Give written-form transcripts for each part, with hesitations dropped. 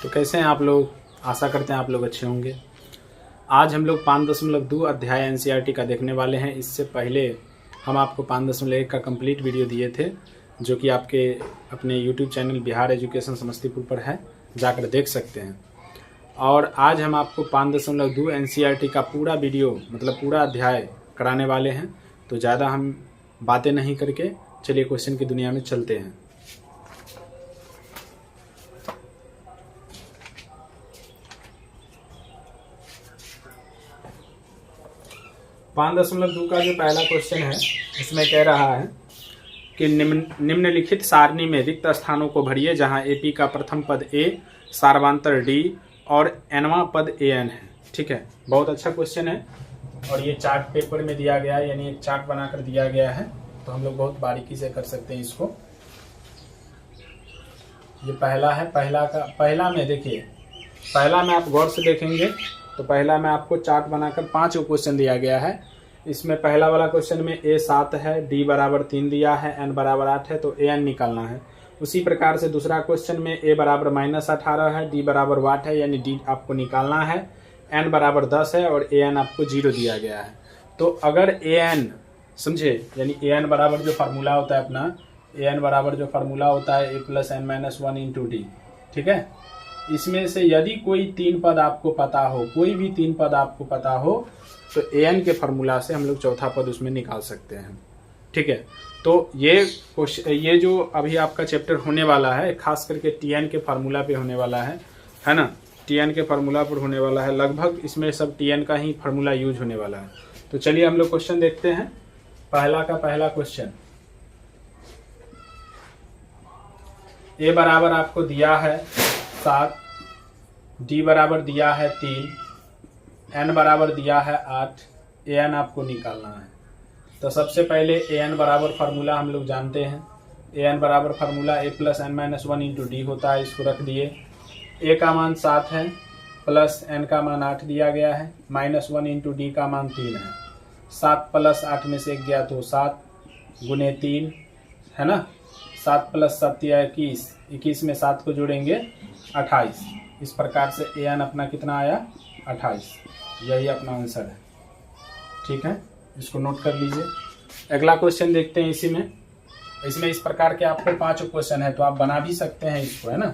तो कैसे हैं आप लोग। आशा करते हैं आप लोग अच्छे होंगे। आज हम लोग 5.2 अध्याय एनसीईआरटी का देखने वाले हैं। इससे पहले हम आपको 5.1 का कंप्लीट वीडियो दिए थे, जो कि आपके अपने YouTube channel Bihar education Samastipur पर है, जाकर देख सकते हैं। और आज हम आपको 5.2 एनसीईआरटी का पूरा वीडियो मतलब पूरा अध्याय कराने वाले हैं। तो ज़्यादा हम बातें नहीं करके चलिए क्वेश्चन की दुनिया में चलते हैं। 5.2 का जो पहला क्वेश्चन है इसमें कह रहा है कि निम्नलिखित सारणी में रिक्त स्थानों को भरिए जहां एपी का प्रथम पद ए, सार्वंतर डी और एनवां पद एन है। ठीक है, बहुत अच्छा क्वेश्चन है और ये चार्ट पेपर में दिया गया है, यानी एक चार्ट बनाकर दिया गया है, तो हम लोग बहुत बारीकी से कर सकते हैं इसको। ये पहला है, पहला में देखिए, पहला में आप गौर से देखेंगे तो पहला में आपको चार्ट बनाकर 5 क्वेश्चन दिया गया है। इसमें पहला वाला क्वेश्चन में ए 7 है, डी बराबर 3 दिया है, एन बराबर 8 है, तो ए एन निकालना है। उसी प्रकार से दूसरा क्वेश्चन में ए बराबर -18 है, डी बराबर 8 है, यानी डी आपको निकालना है, एन बराबर 10 है और ए एन आपको 0 दिया गया है। तो अगर ए एन समझे, यानी ए एन बराबर जो फार्मूला होता है अपना, ए एन बराबर जो फार्मूला होता है A plus N minus 1 into D. ठीक है, इसमें से यदि कोई 3 पद आपको पता हो, कोई भी 3 पद आपको पता हो, तो ए एन के फार्मूला से हम लोग चौथा पद उसमें निकाल सकते हैं। ठीक है, तो ये जो अभी आपका चैप्टर होने वाला है, खास करके टी एन के फार्मूला पे होने वाला है ना, टी एन के फार्मूला पर होने वाला है। लगभग इसमें सब टी एन का ही फार्मूला यूज होने वाला है। तो चलिए हम लोग क्वेश्चन देखते हैं। पहला का पहला क्वेश्चन, ए बराबर आपको दिया है 7, डी बराबर दिया है 3, एन बराबर दिया है 8, ए एन आपको निकालना है। तो सबसे पहले ए एन बराबर फार्मूला हम लोग जानते हैं। ए एन बराबर formula A plus N minus 1 into D होता है। इसको रख दिए। ए का मान 7 है, प्लस एन का मान 8 दिया गया है, -1 इंटू डी का मान 3 है। 7 प्लस 8 में से 1 गया तो 7 गुने 3 है ना, 7 प्लस 7 या 21, 21 में 7 को जोड़ेंगे 28। इस प्रकार से ए एन अपना कितना आया 28। यही अपना आंसर है। ठीक है, इसको नोट कर लीजिए। अगला क्वेश्चन देखते हैं। इसमें इस प्रकार के आपको 5 क्वेश्चन है, तो आप बना भी सकते हैं इसको, है ना।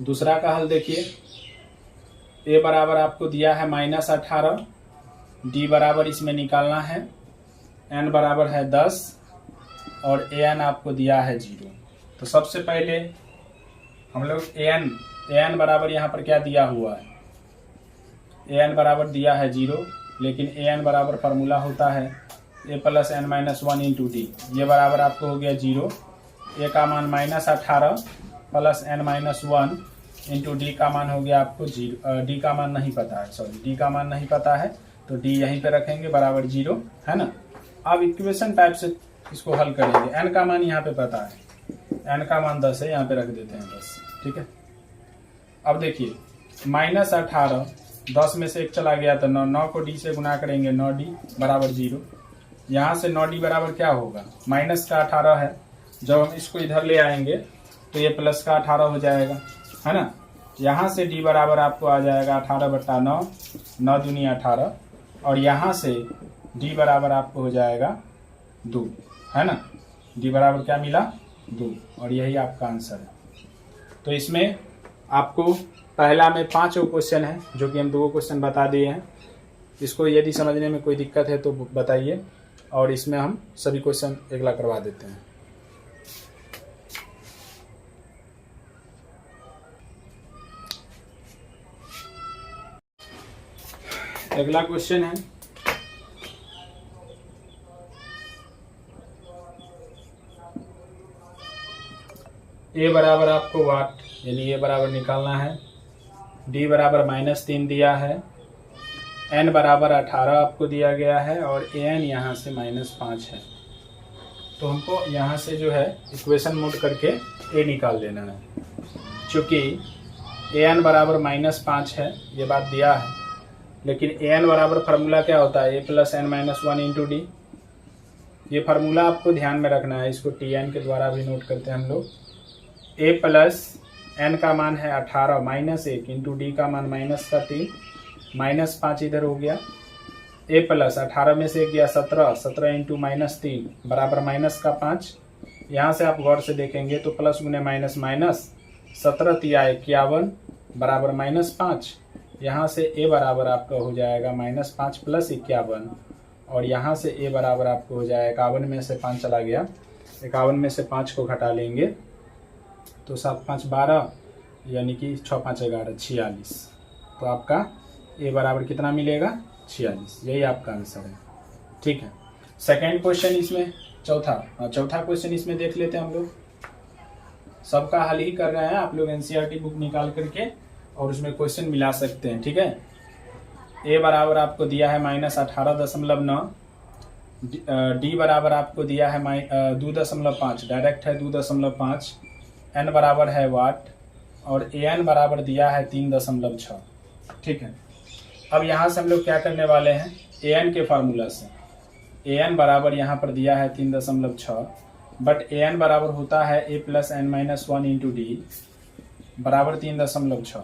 दूसरा का हल देखिए। ए बराबर आपको दिया है -18, डी बराबर इसमें निकालना है, एन बराबर है 10 और ए एन आपको दिया है 0। तो सबसे पहले हम लोग ए एन बराबर यहाँ पर क्या दिया हुआ है, ए एन बराबर दिया है 0, लेकिन ए एन बराबर फार्मूला होता है A plus N minus 1 into D. ये बराबर आपको हो गया 0। ए का मान -18 plus N minus 1 into D का मान हो गया आपको 0। डी का मान नहीं पता है, सॉरी, डी का मान नहीं पता है, तो डी यहीं पे रखेंगे बराबर 0, है ना। अब इक्वेशन टाइप से इसको हल करेंगे। एन का मान यहाँ पे पता है, एन का मान 10 है, यहाँ पे रख देते हैं 10। ठीक है, अब देखिए -18, 10 में से 1 चला गया तो 9 को डी से गुना करेंगे, 9d बराबर 0। यहाँ से 9d बराबर क्या होगा, माइनस का 18 है, जब हम इसको इधर ले आएंगे तो ये प्लस का 18 हो जाएगा, है ना। यहाँ से d बराबर आपको आ जाएगा 18/9, 9 दूनी 18, और यहाँ से d बराबर आपको हो जाएगा 2, है ना। d बराबर क्या मिला 2, और यही आपका आंसर है। तो इसमें आपको पहला में 5 क्वेश्चन है, जो कि हम 2 क्वेश्चन बता दिए हैं। इसको यदि समझने में कोई दिक्कत है तो बताइए, और इसमें हम सभी क्वेश्चन अगला करवा देते हैं। अगला क्वेश्चन है, ए बराबर आपको वाट, यानी ए बराबर निकालना है, डी बराबर -3 दिया है, एन बराबर 18 आपको दिया गया है, और ए एन यहाँ से -5 है। तो हमको यहाँ से जो है इक्वेशन मोड करके ए निकाल लेना है। चूँकि ए एन बराबर -5 है, ये बात दिया है, लेकिन ए एन बराबर फार्मूला क्या होता है, A plus N minus 1 into D. ये फार्मूला आपको ध्यान में रखना है, इसको TN के द्वारा भी नोट करते हैं हम लोग। A प्लस N का मान है 18 माइनस 1 इंटू D का मान माइनस का 3 माइनस 5 इधर हो गया। A प्लस 18 में से 1 गया 17, 17 इंटू माइनस 3 बराबर माइनस का 5। यहाँ से आप गौर से देखेंगे तो प्लस गुने माइनस माइनस, 17 तिया 51 बराबर माइनस 5। यहाँ से A बराबर आपका हो जाएगा माइनस 5 प्लस 51, और यहाँ से A बराबर आपको हो जाएगा 51 में से 5 चला गया, 51 में से 5 को घटा लेंगे तो 7 5 12 यानी कि 6 5 11 46। तो आपका A बराबर कितना मिलेगा 46, यही आपका आंसर है। ठीक है, सेकेंड क्वेश्चन इसमें चौथा क्वेश्चन इसमें देख लेते हैं हम लोग। सबका हल ही कर रहे हैं, आप लोग NCERT बुक निकाल करके और उसमें क्वेश्चन मिला सकते हैं। ठीक है, A बराबर आपको दिया है -18.9, D बराबर आपको दिया है 2.5, डायरेक्ट है 2.5, N बराबर है वाट, और AN बराबर दिया है 3.6। ठीक है, अब यहाँ से हम लोग क्या करने वाले हैं, AN के फार्मूला से AN बराबर यहाँ पर दिया है 3.6, बट AN बराबर होता है A plus N-1 into D बराबर 3.6,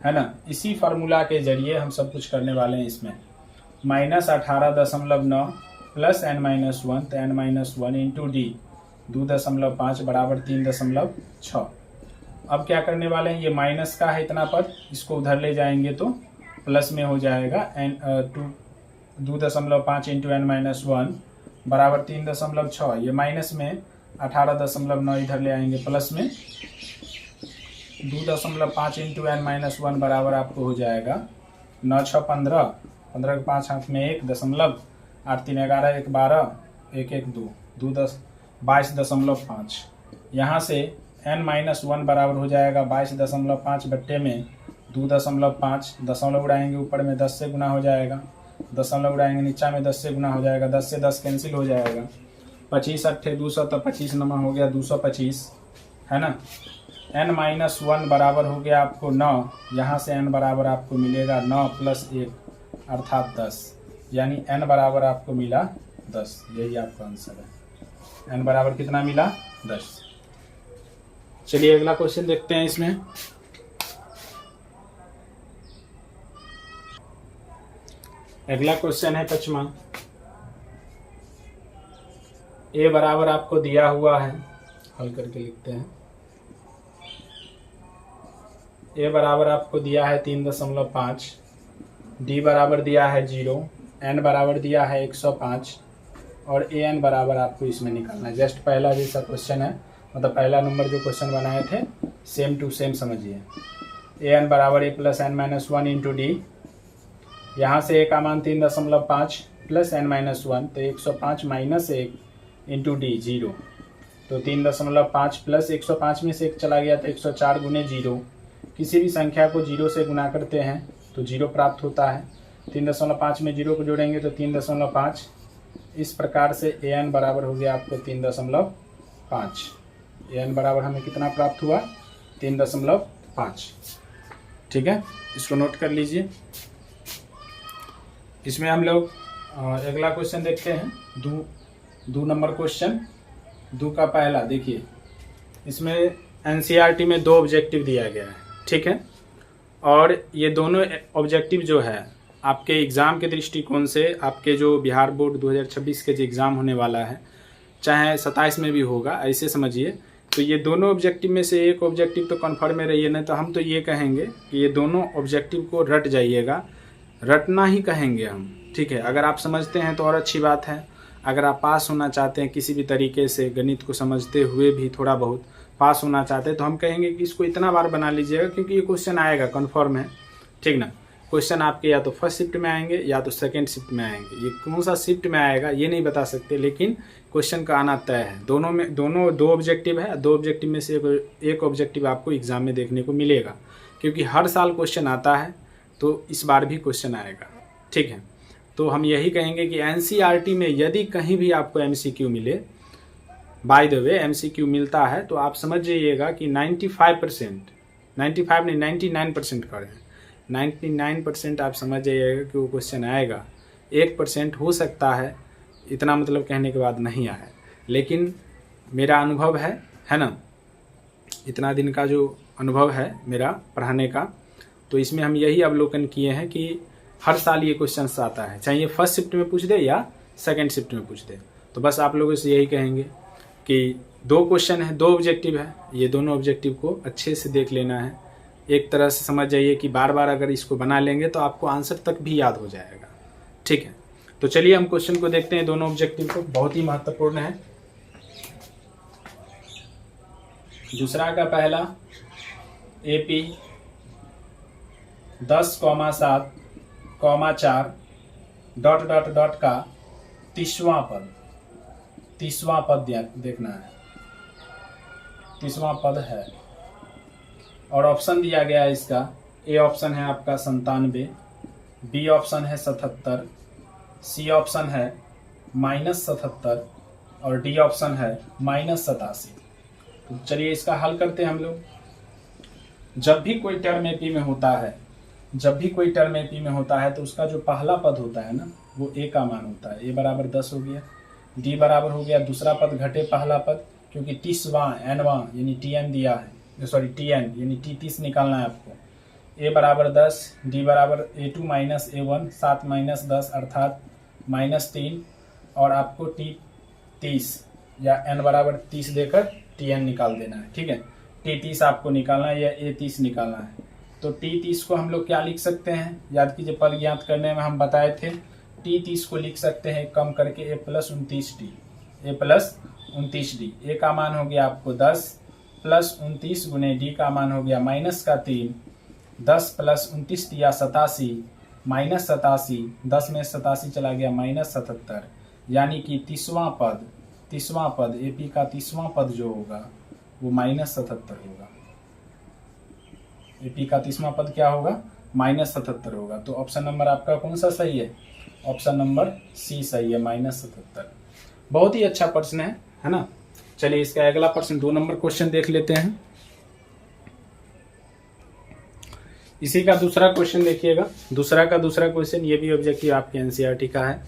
है ना। इसी फार्मूला के जरिए हम सब कुछ करने वाले हैं। इसमें -18.9 प्लस N-1 तो N-1 इंटू D 2.5 बराबर 3.6। अब क्या करने वाले हैं, ये माइनस का है इतना पद, इसको उधर ले जाएंगे तो प्लस में हो जाएगा 2.5 इंटू N-1 बराबर 3.6। ये माइनस में 18.9 इधर ले आएंगे प्लस में 2.5 इंटू N-1 बराबर आपको हो जाएगा 9 6 15, 15 के 5 हाथ में 1 दशमलव, 8 3 11 1 12 1 1 2 2 10 22.5। यहाँ से N-1 बराबर हो जाएगा 22.5 बट्टे में 2.5, दशमलव उड़ाएंगे ऊपर में 10 से गुना हो जाएगा, दशमलव उड़ाएंगे नीचा में 10 से गुना हो जाएगा, 10 से 10 कैंसिल हो जाएगा, 25 8 200 तो 25 नमा हो गया 225, है ना। N-1 बराबर हो गया आपको 9, यहाँ से N बराबर आपको मिलेगा 9 प्लस 1 अर्थात 10, यानी N बराबर आपको मिला 10, यही आपका आंसर है। N बराबर कितना मिला 10। चलिए अगला क्वेश्चन देखते हैं। इसमें अगला क्वेश्चन है 5वां। A बराबर आपको दिया हुआ है, हल करके लिखते हैं। A बराबर आपको दिया है 3.5, D बराबर दिया है 0, N बराबर दिया है 105, और AN बराबर आपको इसमें निकालना है। जस्ट पहला जैसा क्वेश्चन है, मतलब पहला नंबर जो क्वेश्चन बनाए थे सेम टू सेम समझिए। AN बराबर A plus N-1 into D, यहाँ से A का मान 3.5 प्लस N-1 तो 105 माइनस 1 इंटू D 0, तो 3.5 प्लस 105 में से 1 चला गया तो 104 गुने 0। किसी भी संख्या को 0 से गुना करते हैं तो 0 प्राप्त होता है। 3.5 में 0 को जोड़ेंगे तो 3.5। इस प्रकार से AN बराबर हो गया आपको 3.5। AN बराबर हमें कितना प्राप्त हुआ 3.5। ठीक है, इसको नोट कर लीजिए। इसमें हम लोग अगला क्वेश्चन देखते हैं। दो नंबर क्वेश्चन, दो का पहला देखिए। इसमें NCERT में 2 ऑब्जेक्टिव दिया गया है, ठीक है, और ये दोनों ऑब्जेक्टिव जो है आपके एग्ज़ाम के दृष्टिकोण से, आपके जो बिहार बोर्ड 2026 के जो एग्ज़ाम होने वाला है, चाहे 27 में भी होगा, ऐसे समझिए। तो ये दोनों ऑब्जेक्टिव में से एक ऑब्जेक्टिव तो कन्फर्म में रहिए, नहीं तो हम तो ये कहेंगे कि ये दोनों ऑब्जेक्टिव को रट जाइएगा, रटना ही कहेंगे हम, ठीक है। अगर आप समझते हैं तो और अच्छी बात है। अगर आप पास होना चाहते हैं किसी भी तरीके से, गणित को समझते हुए भी थोड़ा बहुत पास होना चाहते हैं, तो हम कहेंगे कि इसको इतना बार बना लीजिएगा, क्योंकि ये क्वेश्चन आएगा कन्फर्म है, ठीक ना। क्वेश्चन आपके या तो फर्स्ट शिफ्ट में आएंगे या तो सेकंड शिफ्ट में आएंगे। ये कौन सा शिफ्ट में आएगा ये नहीं बता सकते, लेकिन क्वेश्चन का आना तय है। दोनों 2 ऑब्जेक्टिव है, 2 ऑब्जेक्टिव में से एक ऑब्जेक्टिव आपको एग्जाम में देखने को मिलेगा, क्योंकि हर साल क्वेश्चन आता है, तो इस बार भी क्वेश्चन आएगा, ठीक है। तो हम यही कहेंगे कि NCERT में यदि कहीं भी आपको MCQ मिले, बाय द वे MCQ मिलता है, तो आप समझ जाइएगा कि 95% 95 नहीं 99% करें, 99% आप समझ जाइएगा कि वो क्वेश्चन आएगा। 1% हो सकता है इतना मतलब कहने के बाद नहीं आया, लेकिन मेरा अनुभव है ना, इतना दिन का जो अनुभव है मेरा पढ़ाने का, तो इसमें हम यही अवलोकन किए हैं कि हर साल ये क्वेश्चन आता है, चाहे ये फर्स्ट शिफ्ट में पूछ दे या सेकंड शिफ्ट में पूछ दे। तो बस आप लोगों से यही कहेंगे कि 2 क्वेश्चन है, 2 ऑब्जेक्टिव है, ये दोनों ऑब्जेक्टिव को अच्छे से देख लेना है। एक तरह से समझ जाइए कि बार बार अगर इसको बना लेंगे तो आपको आंसर तक भी याद हो जाएगा। ठीक है, तो चलिए हम क्वेश्चन को देखते हैं, दोनों ऑब्जेक्टिव को, बहुत ही महत्वपूर्ण है। दूसरा का पहला AP 10,7,4 डॉट का 30वां पद देखना है, 30वां पद है और ऑप्शन दिया गया है इसका। ए ऑप्शन है आपका 97, बी ऑप्शन है 77, सी ऑप्शन है -77 और डी ऑप्शन है -87। तो चलिए इसका हल करते हैं हम लोग। जब भी कोई टर्म एपी में होता है, तो उसका जो पहला पद होता है ना, वो ए का मान होता है। ए बराबर 10 हो गया, डी बराबर हो गया दूसरा पद घटे पहला पद, क्योंकि 30वां एनवां यानी टीएन दिया है, सॉरी टीएन यानी टी30 निकालना है आपको। ए बराबर 10, डी बराबर A2 माइनस A1, 7 माइनस 10 अर्थात -3, और आपको T30 या n बराबर 30 देकर Tn निकाल देना है। ठीक है, T30 आपको निकालना है या A30 निकालना है। तो T30 को हम लोग क्या लिख सकते हैं, याद कीजिए पद ज्ञात करने में हम बताए थे, T30 को लिख सकते हैं कम करके A + 29D, A + 29D। ए का मान हो गया आपको 10 + 29 गुने डी का मान हो गया -3, 10 + 29 दिया 87, -87, 10 में 87 चला गया -77, यानी कि 30वां पद एपी का 30वां पद जो होगा वो -77 होगा। एपी का 30वां पद क्या होगा, -77 होगा। तो ऑप्शन नंबर आपका कौन सा सही है, ऑप्शन नंबर सी सही है, -77। बहुत ही अच्छा प्रश्न है ना। चलिए इसका अगला प्रश्न 2 नंबर क्वेश्चन देख लेते हैं। इसी का दूसरा क्वेश्चन देखिएगा, दूसरा क्वेश्चन, ये भी ऑब्जेक्टिव आपके एनसीईआरटी का है,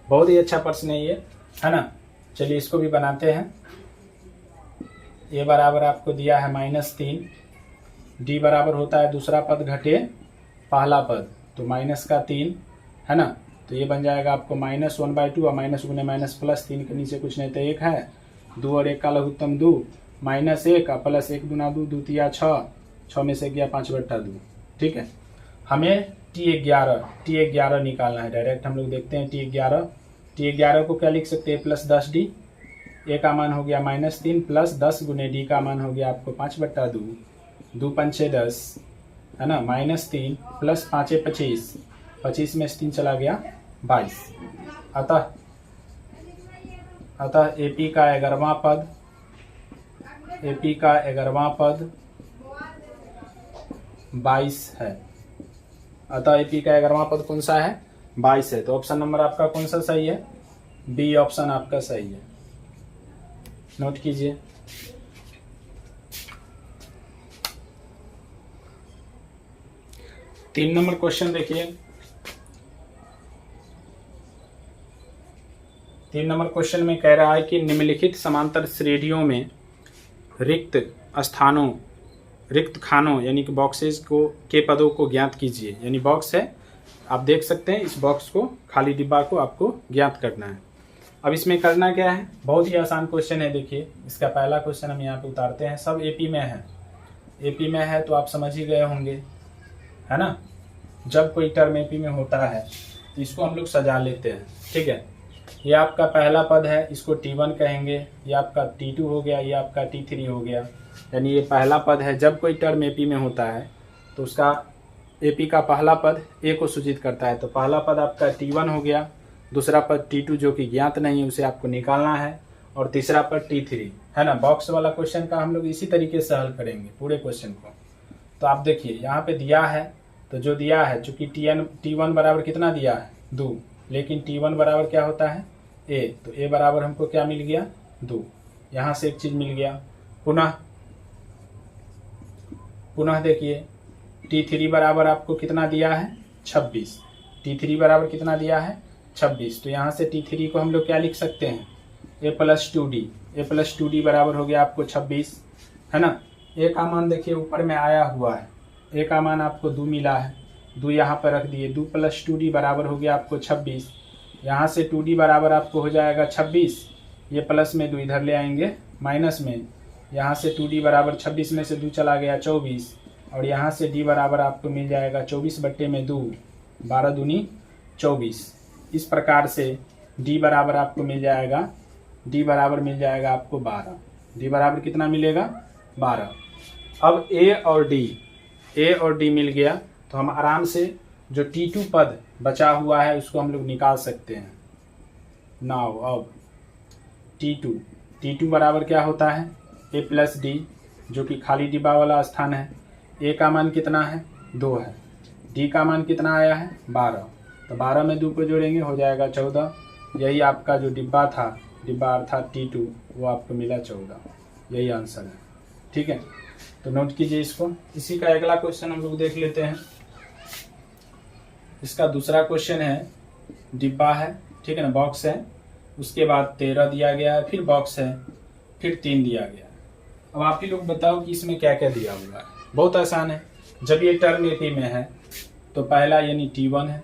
बहुत ही अच्छा प्रश्न है ये, है ना। चलिए इसको भी बनाते हैं। ए बराबर आपको दिया है -3, डी बराबर होता है दूसरा पद घटे पहला पद, तो -3 है ना। तो ये बन जाएगा आपको -1/2 और माइनस गुने माइनस +3 के नीचे कुछ नहीं तो 1 है, 2 और 1 का लघुत्तम 2, -1 और +1 दूना 2, 2 तिया 6, 6 में से गया 5/2। ठीक है, हमें T11 निकालना है। डायरेक्ट हम लोग देखते हैं T11 को क्या लिख सकते हैं, +10D। ए का मान हो गया -3 + 10 गुने डी का मान हो गया आपको 5/2, 2 5 6 10 है ना, -3 + 5 25, 25 में 3 चला गया 22। अतः एपी का 11वां पद 22 है। अतः एपी का 11वां पद कौन सा है, 22 है। तो ऑप्शन नंबर आपका कौन सा सही है, बी ऑप्शन आपका सही है, नोट कीजिए। तीन नंबर क्वेश्चन देखिए। 3 नंबर क्वेश्चन में कह रहा है कि निम्नलिखित समांतर श्रेणियों में रिक्त खानों यानी कि बॉक्सेस के पदों को ज्ञात कीजिए। यानी बॉक्स है, आप देख सकते हैं, इस बॉक्स को, खाली डिब्बा को आपको ज्ञात करना है। अब इसमें करना क्या है, बहुत ही आसान क्वेश्चन है। देखिए इसका पहला क्वेश्चन हम यहाँ पे उतारते हैं, सब एपी में है तो आप समझ ही गए होंगे, है ना। जब कोई टर्म एपी में होता है तो इसको हम लोग सजा लेते हैं। ठीक है, ये आपका पहला पद है, इसको T1 कहेंगे, ये आपका T2 हो गया, ये आपका T3 हो गया। यानी ये पहला पद है। जब कोई टर्म एपी में होता है तो उसका एपी का पहला पद ए को सूचित करता है। तो पहला पद आपका T1 हो गया, दूसरा पद T2 जो कि ज्ञात नहीं है उसे आपको निकालना है, और तीसरा पद T3 है ना। बॉक्स वाला क्वेश्चन का हम लोग इसी तरीके से हल करेंगे पूरे क्वेश्चन को। तो आप देखिए यहाँ पे दिया है, तो जो दिया है चूंकि T1 बराबर कितना दिया है 2, लेकिन T1 बराबर क्या होता है A, तो A बराबर हमको क्या मिल गया 2, यहाँ से एक चीज मिल गया। पुनः देखिए T3 बराबर आपको कितना दिया है 26, T3 बराबर कितना दिया है 26। तो यहाँ से T3 को हम लोग क्या लिख सकते हैं, a plus 2d। a plus 2d बराबर हो गया आपको 26, है ना। a का मान देखिए ऊपर में आया हुआ है, a का मान आपको 2 मिला है, 2 यहाँ पर रख दिए। 2 प्लस 2d बराबर हो गया आपको 26। यहाँ से 2d बराबर आपको हो जाएगा 26, ये प्लस में 2 इधर ले आएंगे माइनस में। यहाँ से 2d बराबर 26 में से 2 चला गया 24, और यहाँ से d बराबर आपको मिल जाएगा 24/2, 12 दूनी 24। इस प्रकार से d बराबर आपको मिल जाएगा, d बराबर मिल जाएगा आपको 12। d बराबर कितना मिलेगा, 12। अब a और d मिल गया, तो हम आराम से जो T2 पद बचा हुआ है उसको हम लोग निकाल सकते हैं। नाउ अब T2 बराबर क्या होता है, a प्लस d, जो कि खाली डिब्बा वाला स्थान है। a का मान कितना है, 2 है। d का मान कितना आया है, 12। तो 12 में 2 को जोड़ेंगे हो जाएगा 14। यही आपका जो डिब्बा था, डिब्बा अर्थात T2, वो आपको मिला 14। यही आंसर है, ठीक है। तो नोट कीजिए इसको। इसी का अगला क्वेश्चन हम लोग देख लेते हैं। इसका दूसरा क्वेश्चन है, डिब्बा है, ठीक है ना, बॉक्स है, उसके बाद 13 दिया गया है, फिर बॉक्स है, फिर 3 दिया गया है। अब आप ही लोग बताओ कि इसमें क्या क्या दिया हुआ है। बहुत आसान है। जब ये टर्म AP में है तो पहला यानी T1 है,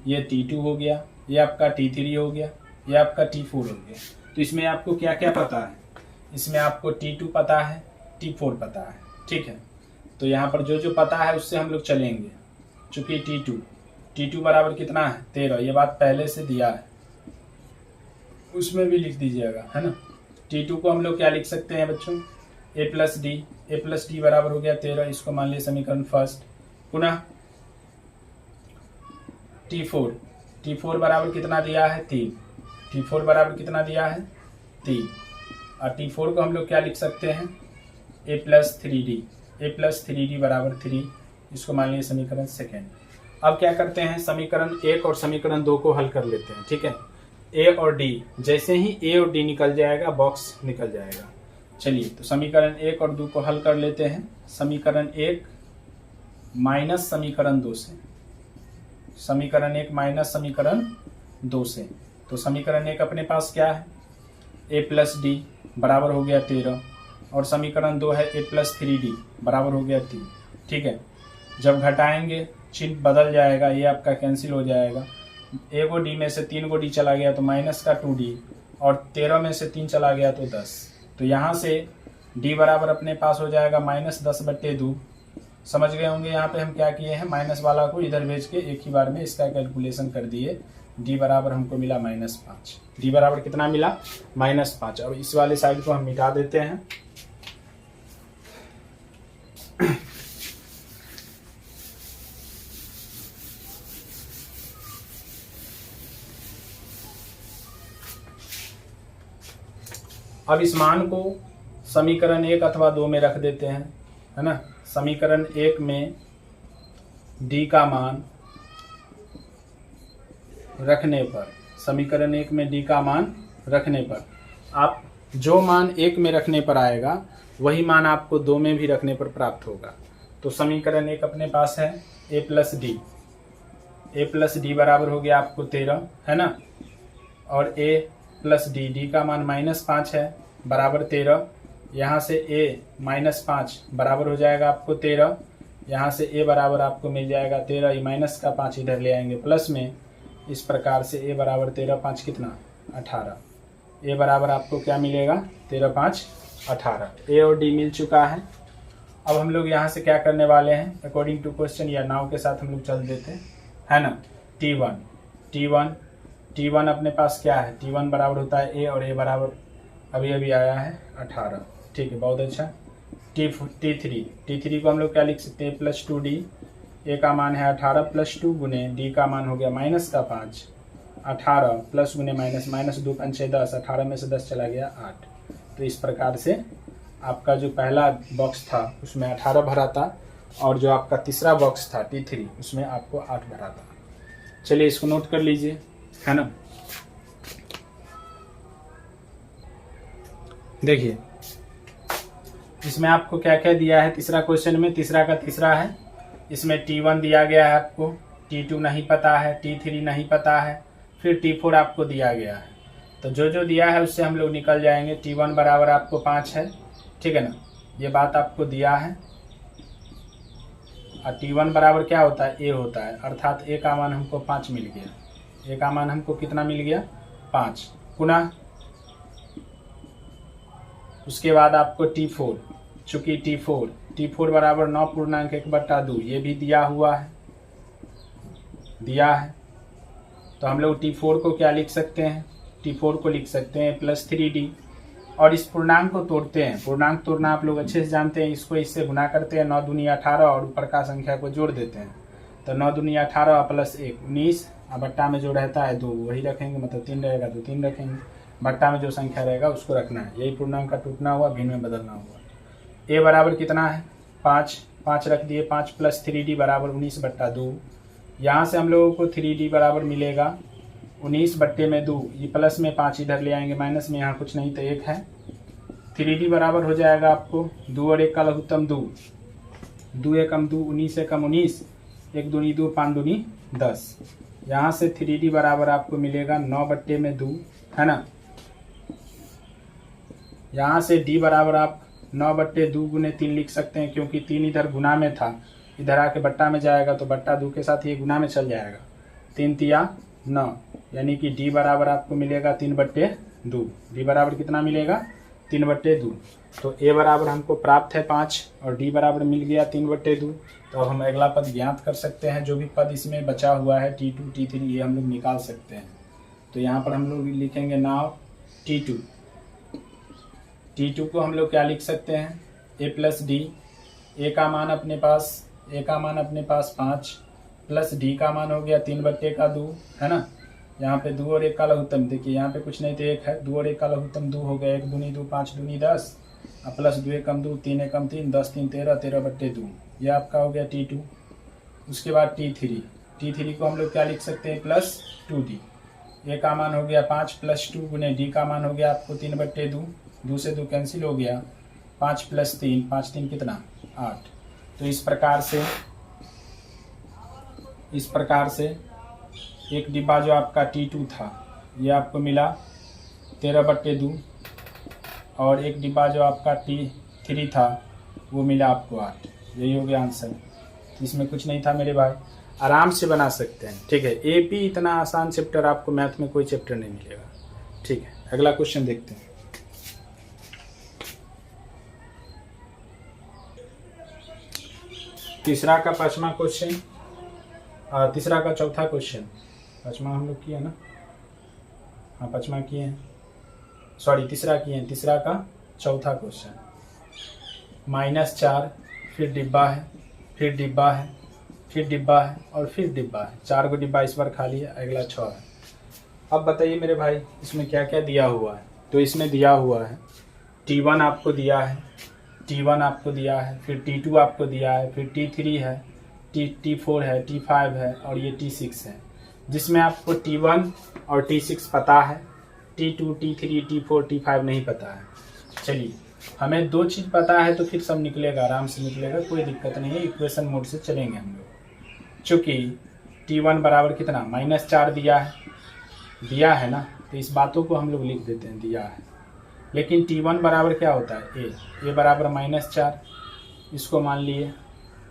ये T2 हो गया, ये आपका T3 हो गया, ये आपका T4 हो गया। तो इसमें आपको क्या क्या पता है, इसमें आपको T2 पता है, T4 पता है, ठीक है। तो यहाँ पर जो जो पता है उससे हम लोग चलेंगे। चूंकि T2 बराबर कितना है, 13, ये बात पहले से दिया है, उसमें भी लिख दीजिएगा, है ना। T2 को हम लोग क्या लिख सकते हैं बच्चों, a प्लस डी बराबर हो गया 13, इसको मान लिया समीकरण फर्स्ट। पुनः T4 बराबर कितना दिया है, 3। T4 बराबर कितना दिया है, 3। और T4 को हम लोग क्या लिख सकते हैं, a प्लस 3d बराबर 3, इसको मान लिया समीकरण सेकेंड। अब क्या करते हैं, समीकरण 1 और समीकरण 2 को हल कर लेते हैं, ठीक है। a और d, जैसे ही a और d निकल जाएगा बॉक्स निकल जाएगा। चलिए तो समीकरण 1 और 2 को हल कर लेते हैं। समीकरण 1 माइनस समीकरण 2 से, समीकरण 1 माइनस समीकरण 2 से। तो समीकरण 1 अपने पास क्या है, a प्लस डी बराबर हो गया 13, और समीकरण 2 है a प्लस 3d बराबर हो गया 3, ठीक है। जब घटाएंगे चिन्ह बदल जाएगा, ये आपका कैंसिल हो जाएगा। a को d में से 3 को d चला गया तो माइनस का 2d, और 13 में से 3 चला गया तो 10। तो यहाँ से d बराबर अपने पास हो जाएगा -10/2। समझ गए होंगे यहाँ पे हम क्या किए हैं, माइनस वाला को इधर भेज के एक ही बार में इसका कैलकुलेशन कर दिए। d बराबर हमको मिला -5। d बराबर कितना मिला, -5। अब इस वाले साइड को हम मिटा देते हैं। अब इस मान को समीकरण 1 अथवा 2 में रख देते हैं, है ना। समीकरण 1 में d का मान रखने पर, समीकरण 1 में d का मान रखने पर, आप जो मान 1 में रखने पर आएगा वही मान आपको 2 में भी रखने पर प्राप्त होगा। तो समीकरण 1 अपने पास है a प्लस डी बराबर हो गया आपको 13, है ना। और a प्लस डी का मान -5 है बराबर 13। यहाँ से a -5 बराबर हो जाएगा आपको 13। यहाँ से a बराबर आपको मिल जाएगा 13, ये माइनस का 5 इधर ले आएंगे प्लस में। इस प्रकार से a बराबर 13 5 कितना, 18। a बराबर आपको क्या मिलेगा, 13 5 18। a और d मिल चुका है। अब हम लोग यहाँ से क्या करने वाले हैं, अकॉर्डिंग टू क्वेश्चन या नाव के साथ हम लोग चल देते हैं, है ना। T1 अपने पास क्या है, T1 बराबर होता है a, और a बराबर अभी अभी आया है 18, ठीक है, बहुत अच्छा। T3 को हम लोग क्या लिख सकते हैं, प्लस 2d। a का मान है 18 प्लस 2 गुने d का मान हो गया माइनस का 5, 18 प्लस गुने माइनस 2 5 6 10, 18 में से 10 चला गया 8। तो इस प्रकार से आपका जो पहला बॉक्स था उसमें 18 भरा था, और जो आपका तीसरा बॉक्स था T3 उसमें आपको 8 भरा था। चलिए इसको नोट कर लीजिए, है ना। देखिए इसमें आपको क्या क्या दिया है, तीसरा क्वेश्चन में तीसरा का तीसरा है। इसमें T1 दिया गया है आपको, T2 नहीं पता है, T3 नहीं पता है, फिर T4 आपको दिया गया है, तो जो जो दिया है उससे हम लोग निकल जाएंगे। T1 बराबर आपको 5 है, ठीक है ना, ये बात आपको दिया है। और T1 बराबर क्या होता है, A होता है, अर्थात A का मान हमको 5 मिल गया। A का मान हमको कितना मिल गया, 5। पुनः उसके बाद आपको T4, चूंकि T4 बराबर 9.1/2, ये भी दिया हुआ है, दिया है। तो हम लोग T4 को क्या लिख सकते हैं, T4 को लिख सकते हैं +3D। और इस पूर्णांक को तोड़ते हैं, पूर्णांक तोड़ना आप लोग अच्छे से जानते हैं। इसको इससे गुना करते हैं, 9 दूनी 18 और ऊपर का संख्या को जोड़ देते हैं। तो 9 दूनी 18 + 1 19, और बट्टा में जो रहता है 2 वही रखेंगे, मतलब 3 रहेगा तो 3 रखेंगे, बट्टा में जो संख्या रहेगा उसको रखना है। यही पूर्णांक का टूटना हुआ, भिन्न में बदलना हुआ। A बराबर कितना है, 5 रख दिए, 5 + 3D बराबर 19/2। यहाँ से हम लोगों को 3D बराबर मिलेगा 19/2। ये प्लस में 5 इधर ले आएंगे, माइनस में यहाँ कुछ नहीं तो 1 है। 3D बराबर हो जाएगा आपको 2 और 1 का लघुत्तम 2, 2 एकम 2, 19 एकम 19, 1 दूनी 2, 5 दूनी 10। यहाँ से 3D बराबर आपको मिलेगा 9/2, है ना। यहाँ से D बराबर आप 9/2 गुने 3 लिख सकते हैं, क्योंकि 3 इधर गुना में था, इधर आके बट्टा में जाएगा तो बट्टा 2 के साथ ये गुना में चल जाएगा। 3 तिया 9, यानी कि D बराबर आपको मिलेगा 3/2। D बराबर कितना मिलेगा, 3/2। तो A बराबर हमको प्राप्त है 5 और D बराबर मिल गया 3/2। तो अब हम अगला पद ज्ञात कर सकते हैं। जो भी पद इसमें बचा हुआ है T2 T3 ये हम लोग निकाल सकते हैं। तो यहाँ पर हम लोग लिखेंगे नाउ T2 को हम लोग क्या लिख सकते हैं, A + D। A का मान अपने पास 5 प्लस D का मान हो गया 3/2, है ना। यहाँ पे 2 और 1 का लघुत्तम, देखिए यहाँ पे कुछ नहीं तो 1 है, 2 और 1 का लघुत्तम 2 हो गया, 1 दूनी 2, 5 दूनी 10, और प्लस 2 एकम 2, 3 एकम 3, 10 3 13, 13/2। ये आपका हो गया T2। उसके बाद T3 को हम लोग क्या लिख सकते हैं, +2D। A का मान हो गया 5 + 2 गुने D का मान हो गया आपको 3/2, 2 से 2 कैंसिल हो गया, 5 + 3, 5 3 कितना 8। तो इस प्रकार से एक डिब्बा जो आपका T2 था ये आपको मिला 13/2, और एक डिब्बा जो आपका T3 था वो मिला आपको 8। यही हो गया आंसर। इसमें कुछ नहीं था मेरे भाई, आराम से बना सकते हैं, ठीक है। AP इतना आसान चैप्टर आपको मैथ में कोई चैप्टर नहीं मिलेगा, ठीक है। अगला क्वेश्चन देखते हैं। तीसरा का चौथा क्वेश्चन, पांचवा हम लोग किए ना, हाँ पांचवा किए हैं, सॉरी तीसरा किए हैं। तीसरा का चौथा क्वेश्चन, -4, फिर डिब्बा है, फिर डिब्बा है, फिर डिब्बा है और फिर डिब्बा है। 4 को डिब्बा इस बार खाली है, अगला 6 है। अब बताइए मेरे भाई इसमें क्या क्या दिया हुआ है। तो इसमें दिया हुआ है T1 आपको दिया है, फिर T2 आपको दिया है, फिर T3 है, T4 है, T5 है और ये T6 है। जिसमें आपको T1 और T6 पता है, T2 T3 T4 T5 नहीं पता है। चलिए हमें 2 चीज़ पता है तो फिर सब निकलेगा, आराम से निकलेगा, कोई दिक्कत नहीं है। इक्वेशन मोड से चलेंगे हम लोग। चूँकि T1 बराबर कितना -4 दिया है ना, तो इस बातों को हम लोग लिख देते हैं, दिया है। लेकिन T1 बराबर क्या होता है, A बराबर -4, इसको मान लिए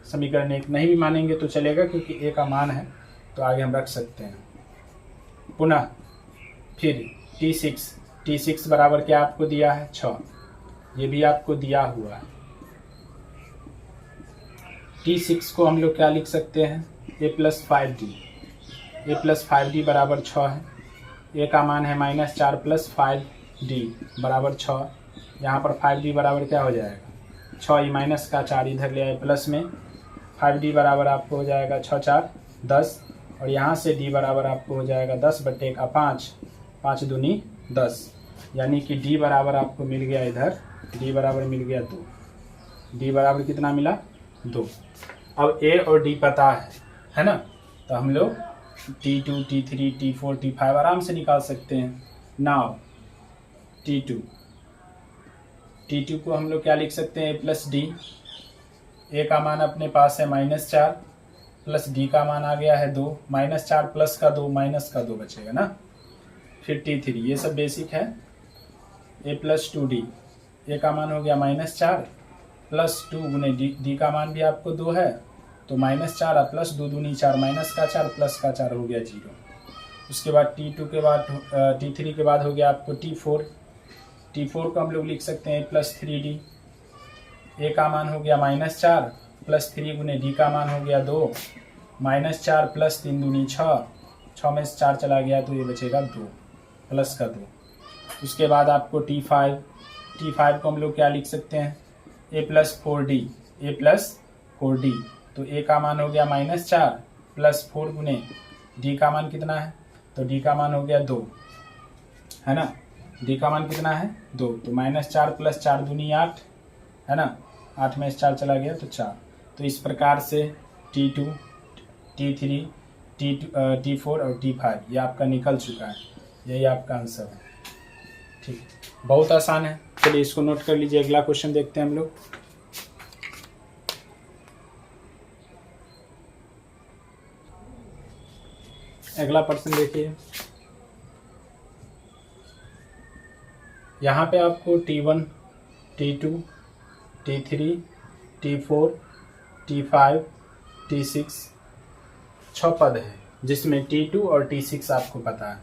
समीकरण 1। नहीं भी मानेंगे तो चलेगा, क्योंकि A का मान है तो आगे हम रख सकते हैं। पुनः फिर T6 बराबर क्या आपको दिया है, 6, ये भी आपको दिया हुआ है। T6 को हम लोग क्या लिख सकते हैं, A + 5D बराबर 6 है। A का मान है -4 + 5D बराबर 6। यहाँ पर 5D बराबर क्या हो जाएगा, 6, ये माइनस का 4 इधर ले आए प्लस में, 5D बराबर आपको हो जाएगा 6 4 10, और यहाँ से D बराबर आपको हो जाएगा 10/5, 5 दूनी 10, यानी कि D बराबर आपको मिल गया, इधर D बराबर मिल गया 2। D बराबर कितना मिला, 2। अब A और D पता है ना, तो हम लोग T2 T3 T4 T5 आराम से निकाल सकते हैं। नाउ T2 को हम लोग क्या लिख सकते हैं, A + D। A का मान अपने पास है -4 प्लस डी का मान आ गया है 2, -4 प्लस का 2 माइनस का 2 बचेगा ना। फिर T3, ये सब बेसिक है। a प्लस 2d, ए का मान हो गया -4 प्लस 2 गुने डी का मान भी आपको 2 है, तो -4 और प्लस 2 दूनी 4, माइनस का 4 प्लस का 4 हो गया 0। उसके बाद T2 के बाद T3 के बाद हो गया आपको T4 को हम लोग लिख सकते हैं प्लस 3d, ए का मान हो गया -4 प्लस 3 गुने डी का मान हो गया 2, -4 प्लस 3 दूनी 6, 6 में से 4 चला गया तो ये बचेगा 2 प्लस का 2। उसके बाद आपको T5 को हम लोग क्या लिख सकते हैं, a प्लस 4d, तो a का मान हो गया -4 प्लस 4 गुने d का मान कितना है, तो d का मान हो गया 2, है ना। d का मान कितना है 2, तो -4 प्लस 4 दूनी 8, है ना। 8 में से 4 चला गया तो 4। तो इस प्रकार से T2, T3, T4 और T5 ये आपका निकल चुका है। यही आपका आंसर है। ठीक, बहुत आसान है। चलिए इसको नोट कर लीजिए। अगला क्वेश्चन देखते हैं हम लोग। अगला प्रश्न देखिए, यहाँ पे आपको T1, T2, T3, T4, T5, T6 6 पद है, जिसमें T2 और T6 आपको पता है।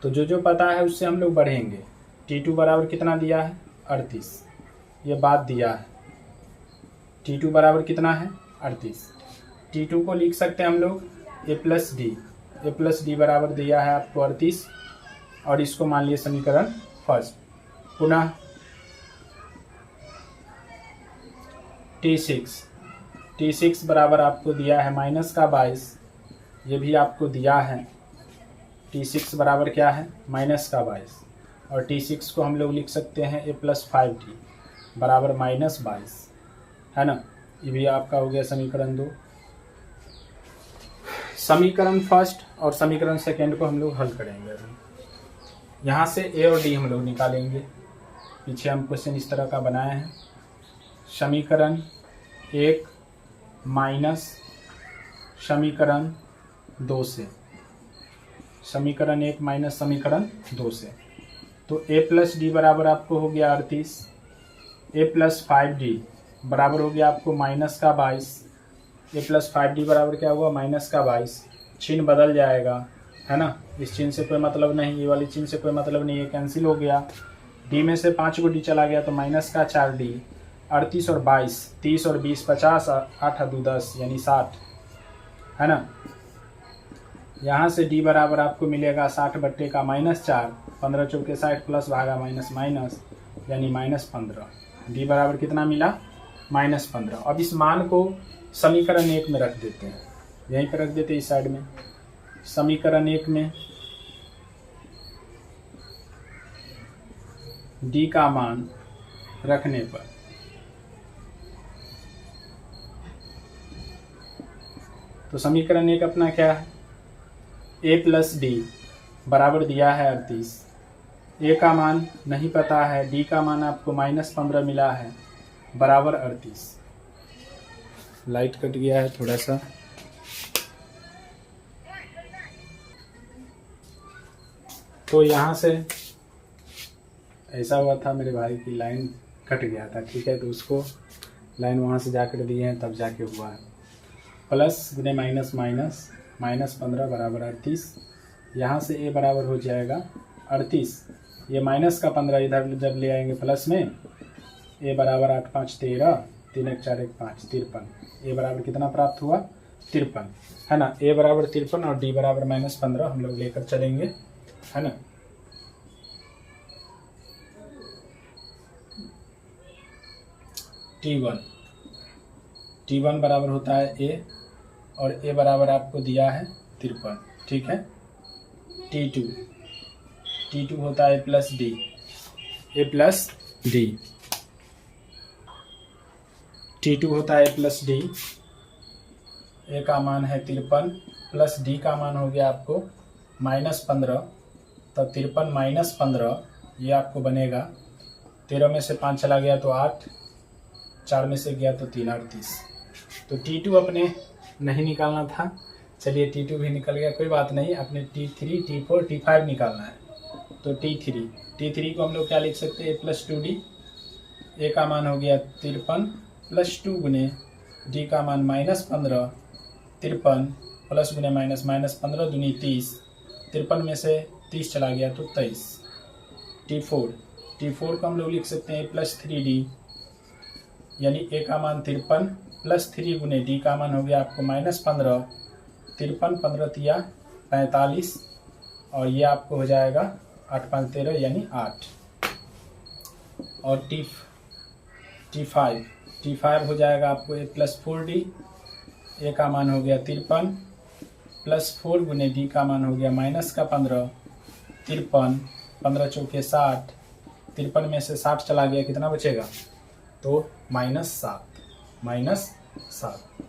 तो जो पता है उससे हम लोग बढ़ेंगे। T2 बराबर कितना दिया है 38, ये बात दिया है। T2 बराबर कितना है 38। T2 को लिख सकते हैं हम लोग a प्लस डी बराबर दिया है आपको 38, और इसको मान लिए समीकरण फर्स्ट। पुनः T6 बराबर आपको दिया है माइनस का 22, ये भी आपको दिया है। T6 बराबर क्या है माइनस का 22, और T6 को हम लोग लिख सकते हैं a प्लस 5d बराबर -22, है ना। ये भी आपका हो गया समीकरण 2। समीकरण फर्स्ट और समीकरण सेकेंड को हम लोग हल करेंगे। यहाँ से a और d हम लोग निकालेंगे। पीछे हम क्वेश्चन इस तरह का बनाए हैं। समीकरण 1 माइनस समीकरण 2 से, समीकरण 1 माइनस समीकरण 2 से, तो a प्लस डी बराबर आपको हो गया 38, a प्लस 5d बराबर हो गया आपको माइनस का 22, a प्लस 5d बराबर क्या हुआ माइनस का 22। चिन्ह बदल जाएगा, है ना। इस चिन्ह से कोई मतलब नहीं, ये वाली चिन्ह से कोई मतलब नहीं, ये कैंसिल हो गया। d में से 5 को d चला गया तो माइनस का 4d, 38 और 22, 30 और 20 50, 8 और 2 10 यानी 60, है ना। यहाँ से d बराबर आपको मिलेगा 60 बट्टे का -4, 15 चौके 60 प्लस भागा माइनस माइनस यानी -15। d बराबर कितना मिला -15। अब इस मान को समीकरण 1 में रख देते हैं, यहीं पर रख देते हैं इस साइड में। समीकरण 1 में d का मान रखने पर तो समीकरण 1 अपना क्या है, a प्लस डी बराबर दिया है 38, a का मान नहीं पता है, d का मान आपको -15 मिला है बराबर 38। लाइट कट गया है थोड़ा सा। तो यहाँ से ऐसा हुआ था मेरे भाई की लाइन कट गया था, ठीक है। तो उसको लाइन वहाँ से जाकर दिए हैं तब जाके हुआ है। प्लस गुने माइनस माइनस -15 बराबर 38। यहाँ से a बराबर हो जाएगा 38, ये माइनस का 15 इधर जब ले आएंगे प्लस में, a बराबर 8 5 13, 3 1 4 1 5 53। a बराबर कितना प्राप्त हुआ 53, है ना। a बराबर 53 और d बराबर -15 हम लोग लेकर चलेंगे, है ना। T1 बराबर होता है a, और a बराबर आपको दिया है 53, ठीक है। T2 होता है a प्लस डी, T2 होता है a प्लस डी, a का मान है 53 प्लस d का मान हो गया आपको -15, तो 53 -15 ये आपको बनेगा। 13 में से 5 चला गया तो 8, 4 में से गया तो 3 38। तो T2 अपने नहीं निकालना था। चलिए T2 भी निकल गया, कोई बात नहीं। अपने T3, T4, T5 निकालना है। तो T3 को हम लोग क्या लिख सकते हैं, a+2d। a का मान हो गया 53 प्लस 2 गुने d का मान -15, 53 प्लस गुने -15 दूनी 30, 53 में से 30 चला गया तो 23। T4 को हम लोग लिख सकते हैं a+3d, यानी a का मान 53 प्लस 3 गुने d का मान हो गया आपको -15, 53 15 तिया 45, और ये आपको हो जाएगा 8 5 13 यानी 8। और T5 हो जाएगा आपको a+4d, a का मान हो गया 53 प्लस 4 गुने d का मान हो गया -15, 53 15 चौके 60, 53 में से 60 चला गया, कितना बचेगा, तो -7।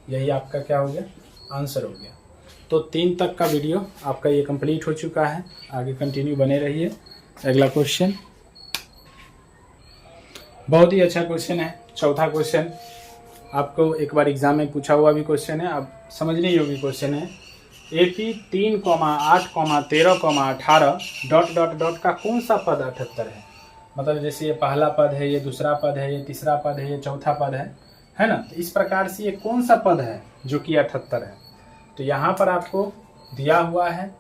यही आपका क्या हो गया, आंसर हो गया। तो 3 तक का वीडियो आपका ये कंप्लीट हो चुका है। आगे कंटिन्यू बने रहिए। अगला क्वेश्चन बहुत ही अच्छा क्वेश्चन है। चौथा क्वेश्चन आपको एक बार एग्जाम में पूछा हुआ भी क्वेश्चन है, आप समझने योग्य क्वेश्चन है। AP 3, 8, 13, 18 ... का कौन सा पद 78 है। मतलब जैसे ये पहला पद है, ये दूसरा पद है, ये तीसरा पद है, ये चौथा पद है ना। तो इस प्रकार से ये कौन सा पद है जो कि 78 है। तो यहाँ पर आपको दिया हुआ है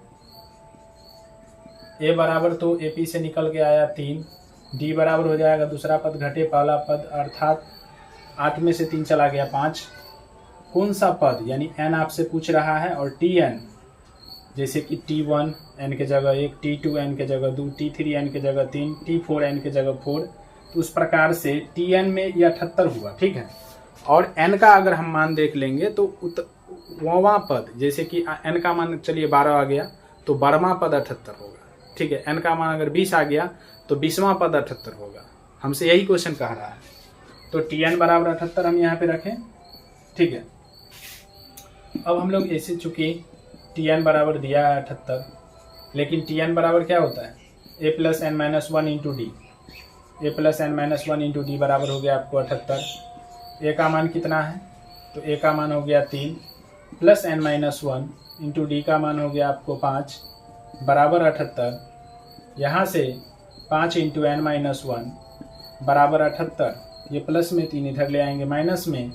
a बराबर, तो AP से निकल के आया 3, d बराबर हो जाएगा दूसरा पद घटे पहला पद, अर्थात 8 में से 3 चला गया 5। कौन सा पद, यानी n आपसे पूछ रहा है, और Tn जैसे कि T1 n के जगह 1, T2 n के जगह 2, T3 n के जगह 3, T4 n के जगह 4। तो उस प्रकार से Tn में ये 78 हुआ, ठीक है। और n का अगर हम मान देख लेंगे तो वहाँ पद, जैसे कि n का मान चलिए 12 आ गया तो 12वां पद 78 होगा, ठीक है। n का मान अगर 20 आ गया तो 20वां पद 78 होगा। हमसे यही क्वेश्चन कह रहा है। तो Tn बराबर 78 हम यहाँ पे रखें, ठीक है। अब हम लोग ऐसे, चूंकि Tn बराबर दिया है 78, लेकिन Tn बराबर क्या होता है, a+n-1 into D. a+n-1 into D बराबर हो गया आपको 78। a का मान कितना है, तो a का मान हो गया 3 प्लस n-1 इंटू डी का मान हो गया आपको 5 बराबर 78। यहाँ से 5 इंटू n-1 बराबर 78, ये प्लस में 3 इधर ले आएंगे माइनस में,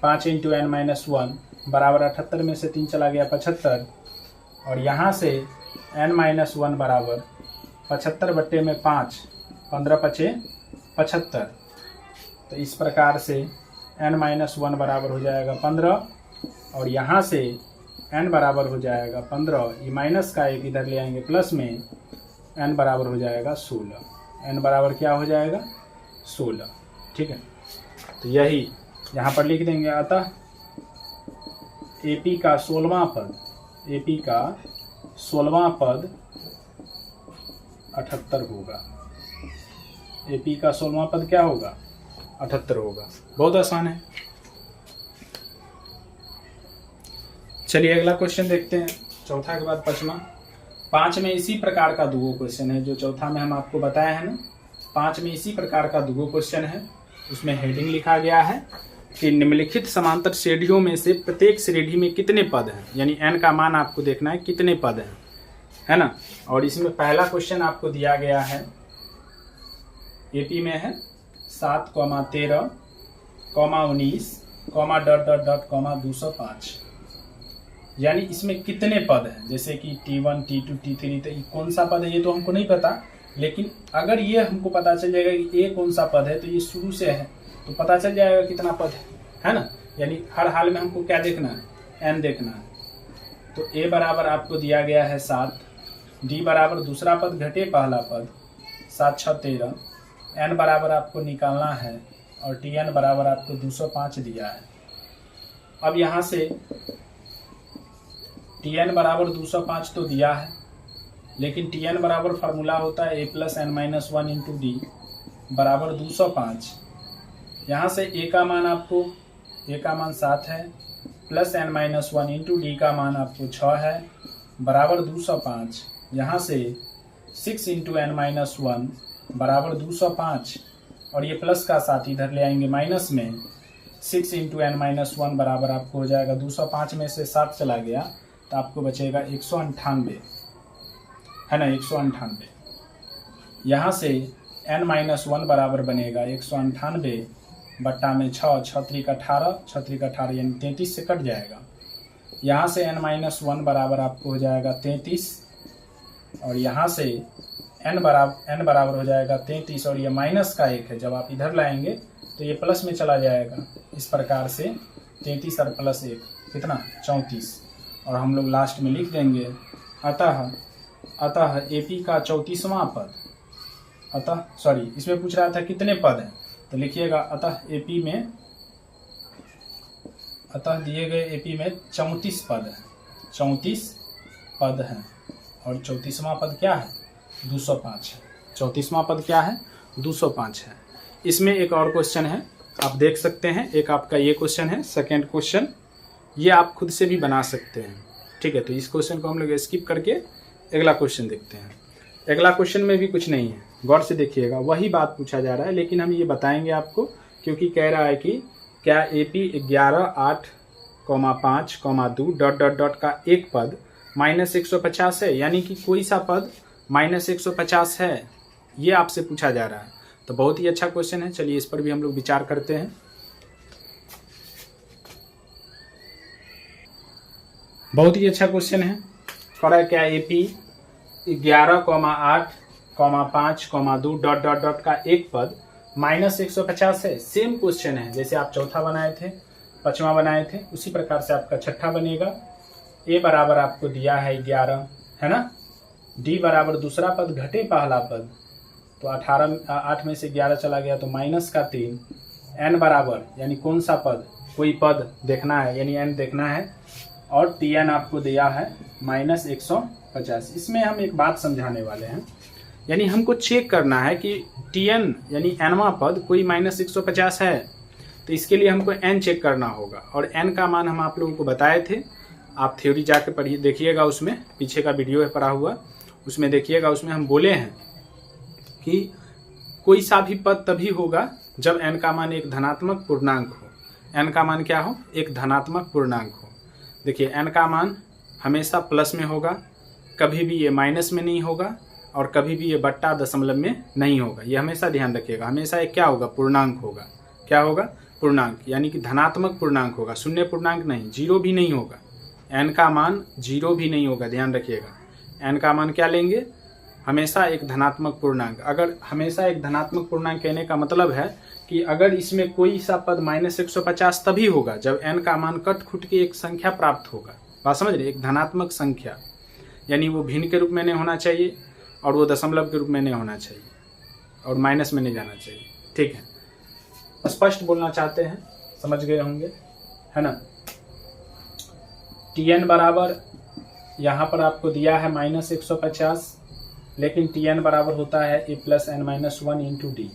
5 इंटू n-1 बराबर 78 में से 3 चला गया 75, और यहाँ से n-1 बराबर 75 बट्टे में 5, 15 पचे 75। तो इस प्रकार से n-1 बराबर हो जाएगा 15, और यहाँ से n बराबर हो जाएगा 15, ये माइनस का एक इधर ले आएंगे प्लस में, n बराबर हो जाएगा 16। n बराबर क्या हो जाएगा, 16, ठीक है। तो यही यहाँ पर लिख देंगे। अतः AP का 16वां पद, AP का 16वां पद 78 होगा। AP का 16वां पद क्या होगा, 78 होगा। बहुत आसान है। चलिए अगला क्वेश्चन देखते हैं। चौथा के बाद पांचवा। 5 में इसी प्रकार का दुगो क्वेश्चन है जो चौथा में हम आपको बताया है ना। 5 में इसी प्रकार का दुगो क्वेश्चन है। उसमें हेडिंग लिखा गया है कि निम्नलिखित समांतर श्रेणियों में से प्रत्येक श्रेणी में कितने पद हैं, यानी n का मान आपको देखना है कितने पद हैं, है ना। और इसमें पहला क्वेश्चन आपको दिया गया है, AP में है 7, 13, 19, ... 205। यानी इसमें कितने पद हैं, जैसे कि T1, T2, T3। तो ये कौन सा पद है ये तो हमको नहीं पता, लेकिन अगर ये हमको पता चल जाएगा कि A कौन सा पद है, तो ये शुरू से है तो पता चल जाएगा कितना पद है ना। यानी हर हाल में हमको क्या देखना है, n देखना है। तो A बराबर आपको दिया गया है 7, D बराबर दूसरा पद घटे पहला पद, 7 6 13, n बराबर आपको निकालना है, और Tn बराबर आपको 205 दिया है। अब यहाँ से Tn बराबर 205 तो दिया है, लेकिन Tn बराबर फार्मूला होता है a+n-1 इंटू डी बराबर 205। यहाँ से A का मान आपको, A का मान 7 है, प्लस n-1 इंटू डी का मान आपको 6 है बराबर 205। यहाँ से 6 इंटू n-1 बराबर 205, और ये प्लस का साथ इधर ले आएंगे माइनस में, 6 इंटू एन माइनस 1 बराबर आपको हो जाएगा 205 में से 7 चला गया तो आपको बचेगा 198, है ना, 198। यहाँ से n माइनस 1 बराबर बनेगा 198 बट्टा में 6, 6 3 का 18, 6 3 का 18 यानी 33 से कट जाएगा। यहाँ से n माइनस 1 बराबर आपको हो जाएगा 33 और यहाँ से n बराबर हो जाएगा 33 और ये माइनस का 1 है, जब आप इधर लाएंगे तो ये प्लस में चला जाएगा। इस प्रकार से 33 और प्लस 1 कितना 34 और हम लोग लास्ट में लिख देंगे अतः AP का 34वां पद, अतः सॉरी इसमें पूछ रहा था कितने पद हैं तो लिखिएगा अतः AP में, अतः दिए गए AP में 34 पद है, 34 पद हैं और 34वां पद क्या है 205 है। 34वां पद क्या है 205 है। इसमें एक और क्वेश्चन है, आप देख सकते हैं, एक आपका ये क्वेश्चन है, सेकंड क्वेश्चन ये आप खुद से भी बना सकते हैं, ठीक है। तो इस क्वेश्चन को हम लोग स्किप करके अगला क्वेश्चन देखते हैं। अगला क्वेश्चन में भी कुछ नहीं है, गौर से देखिएगा, वही बात पूछा जा रहा है लेकिन हम ये बताएंगे आपको क्योंकि कह रहा है कि क्या AP 11 8, 5, 2 डॉट का एक पद -150 है, यानी कि कोई सा पद -150 है, ये आपसे पूछा जा रहा है। तो बहुत ही अच्छा क्वेश्चन है, चलिए इस पर भी हम लोग विचार करते हैं। बहुत ही अच्छा क्वेश्चन है, कह रहा है क्या AP 11, 8, 5, 2 डॉट का एक पद -150 है। सेम क्वेश्चन है जैसे आप चौथा बनाए थे, पांचवा बनाए थे, उसी प्रकार से आपका छठा बनेगा। A बराबर आपको दिया है 11, है ना, D बराबर दूसरा पद घटे पहला पद, तो 8 में से 11 चला गया तो माइनस का 3, N बराबर यानी कौन सा पद, कोई पद देखना है यानी N देखना है, और TN आपको दिया है -150। इसमें हम एक बात समझाने वाले हैं, यानी हमको चेक करना है कि TN यानी nवां पद कोई -150 है, तो इसके लिए हमको n चेक करना होगा और n का मान हम आप लोगों को बताए थे, आप थ्योरी जाके पढ़िए, देखिएगा, उसमें पीछे का वीडियो है पड़ा हुआ, उसमें देखिएगा, उसमें हम बोले हैं कि कोई सा भी पद तभी होगा जब n का मान एक धनात्मक पूर्णांक हो। n का मान क्या हो, एक धनात्मक पूर्णांक हो। देखिए n का मान हमेशा प्लस में होगा, कभी भी ये माइनस में नहीं होगा और कभी भी ये बट्टा दशमलव में नहीं होगा, ये हमेशा ध्यान रखिएगा। हमेशा ये क्या होगा, पूर्णांक होगा। क्या होगा, पूर्णांक, यानी कि धनात्मक पूर्णांक होगा, शून्य पूर्णांक नहीं, जीरो भी नहीं होगा। n का मान जीरो भी नहीं होगा, ध्यान रखिएगा। n का मान क्या लेंगे, हमेशा एक धनात्मक पूर्णांक। अगर हमेशा एक धनात्मक पूर्णांक कहने का मतलब है कि अगर इसमें कोई सा पद -150 तभी होगा जब n का मान कट खुट के एक संख्या प्राप्त होगा। बात समझ रहे, एक धनात्मक संख्या, यानी वो भिन्न के रूप में नहीं होना चाहिए और वो दशमलव के रूप में नहीं होना चाहिए और माइनस में नहीं जाना चाहिए, ठीक है। स्पष्ट बोलना चाहते हैं, समझ गए होंगे, है ना। TN बराबर यहाँ पर आपको दिया है -150, लेकिन TN बराबर होता है A + n-1 इंटू D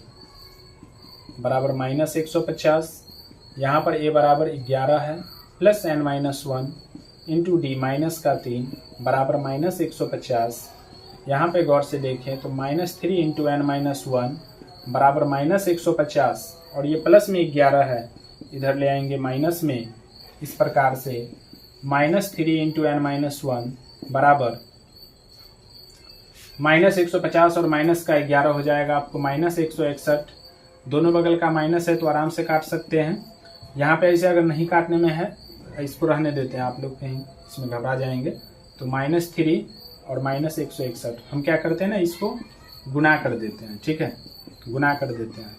बराबर -150। यहाँ पर A बराबर 11 है plus n-1 into D minus का 3 बराबर -150। यहाँ पे गौर से देखें तो -3 इंटू n-1 बराबर -150 और ये प्लस में 11 है, इधर ले आएंगे माइनस में। इस प्रकार से -3 इंटू n-1 बराबर -150 और माइनस का 11 हो जाएगा आपको -161। दोनों बगल का माइनस है तो आराम से काट सकते हैं। यहाँ पे ऐसे अगर नहीं काटने में है, इसको रहने देते हैं, आप लोग कहीं इसमें घबरा जाएंगे। तो -3 और -161 हम क्या करते हैं ना, इसको गुना कर देते हैं, ठीक है, गुना कर देते हैं।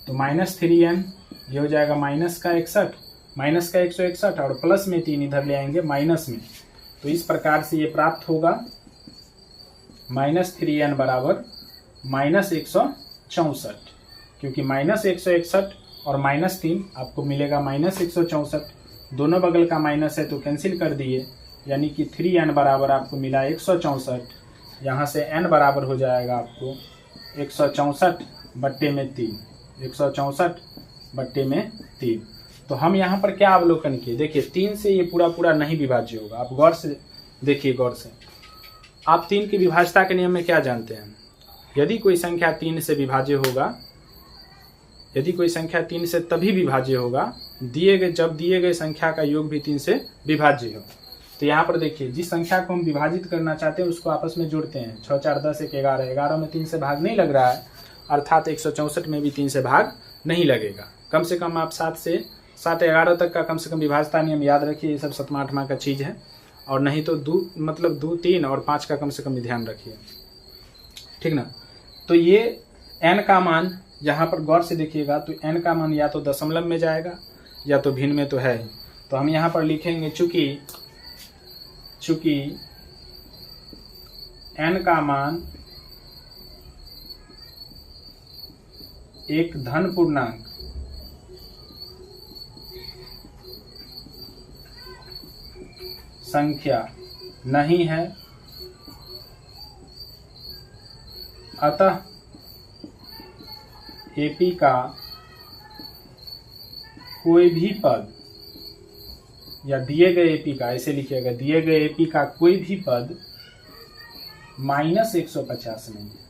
तो -3n ये हो जाएगा माइनस का 161 और प्लस में 3 इधर ले आएंगे माइनस में। तो इस प्रकार से ये प्राप्त होगा -3n बराबर -164, क्योंकि -161 और -3 आपको मिलेगा -164। दोनों बगल का माइनस है तो कैंसिल कर दिए, यानी कि 3n बराबर आपको मिला 164। यहाँ से n बराबर हो जाएगा आपको 164/3, 164/3। तो हम यहाँ पर क्या अवलोकन किए, देखिए 3 से ये पूरा नहीं विभाज्य होगा। आप गौर से देखिए, गौर से आप 3 की विभाज्यता के नियम में क्या जानते हैं, यदि कोई संख्या 3 से विभाज्य होगा यदि कोई संख्या 3 से तभी विभाज्य होगा जब दिए गए संख्या का योग भी 3 से विभाज्य हो। तो यहाँ पर देखिए, जिस संख्या को हम विभाजित करना चाहते हैं उसको आपस में जोड़ते हैं। 6 4 10 1 11, 11 में 3 से भाग नहीं लग रहा है, अर्थात 164 में भी 3 से भाग नहीं लगेगा। कम से कम आप 7 से 7 11 तक का कम से कम विभाजता नियम याद रखिए, ये सब 7वां 8वां का चीज़ है। और नहीं तो 2 3 और 5 का कम से कम ध्यान रखिए, ठीक ना। तो ये n का मान यहाँ पर गौर से देखिएगा, तो n का मान या तो दशमलव में जाएगा या तो भिन्न में तो है ही। तो हम यहाँ पर लिखेंगे चूंकि n का मान एक धन पूर्णांक संख्या नहीं है, अतः एपी का कोई भी पद, या दिए गए एपी का, ऐसे लिखिएगा, दिए गए एपी का कोई भी पद -150 नहीं है।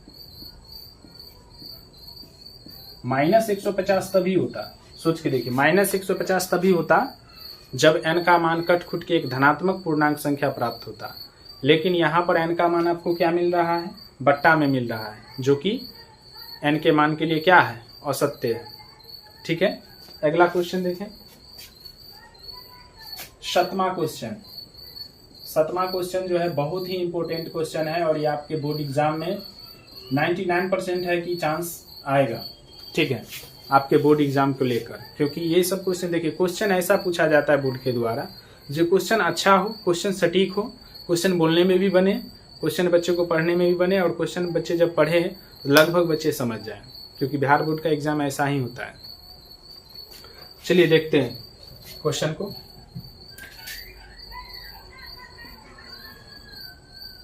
-150 तभी होता, सोच के देखिए, -150 तभी होता जब n का मान कट खुट के एक धनात्मक पूर्णांक संख्या प्राप्त होता। लेकिन यहाँ पर n का मान आपको क्या मिल रहा है, बट्टा में मिल रहा है, जो कि n के मान के लिए क्या है, असत्य है। ठीक है, अगला क्वेश्चन देखें, 7वां क्वेश्चन जो है बहुत ही इंपॉर्टेंट क्वेश्चन है और ये आपके बोर्ड एग्जाम में 99% है कि चांस आएगा। ठीक है, आपके बोर्ड एग्जाम को लेकर, क्योंकि ये सब क्वेश्चन देखिए, क्वेश्चन ऐसा पूछा जाता है बोर्ड के द्वारा जो क्वेश्चन अच्छा हो, क्वेश्चन सटीक हो, क्वेश्चन बोलने में भी बने, क्वेश्चन बच्चे को पढ़ने में भी बने, और क्वेश्चन बच्चे जब पढ़े तो लगभग बच्चे समझ जाएं, क्योंकि बिहार बोर्ड का एग्जाम ऐसा ही होता है। चलिए देखते हैं क्वेश्चन को।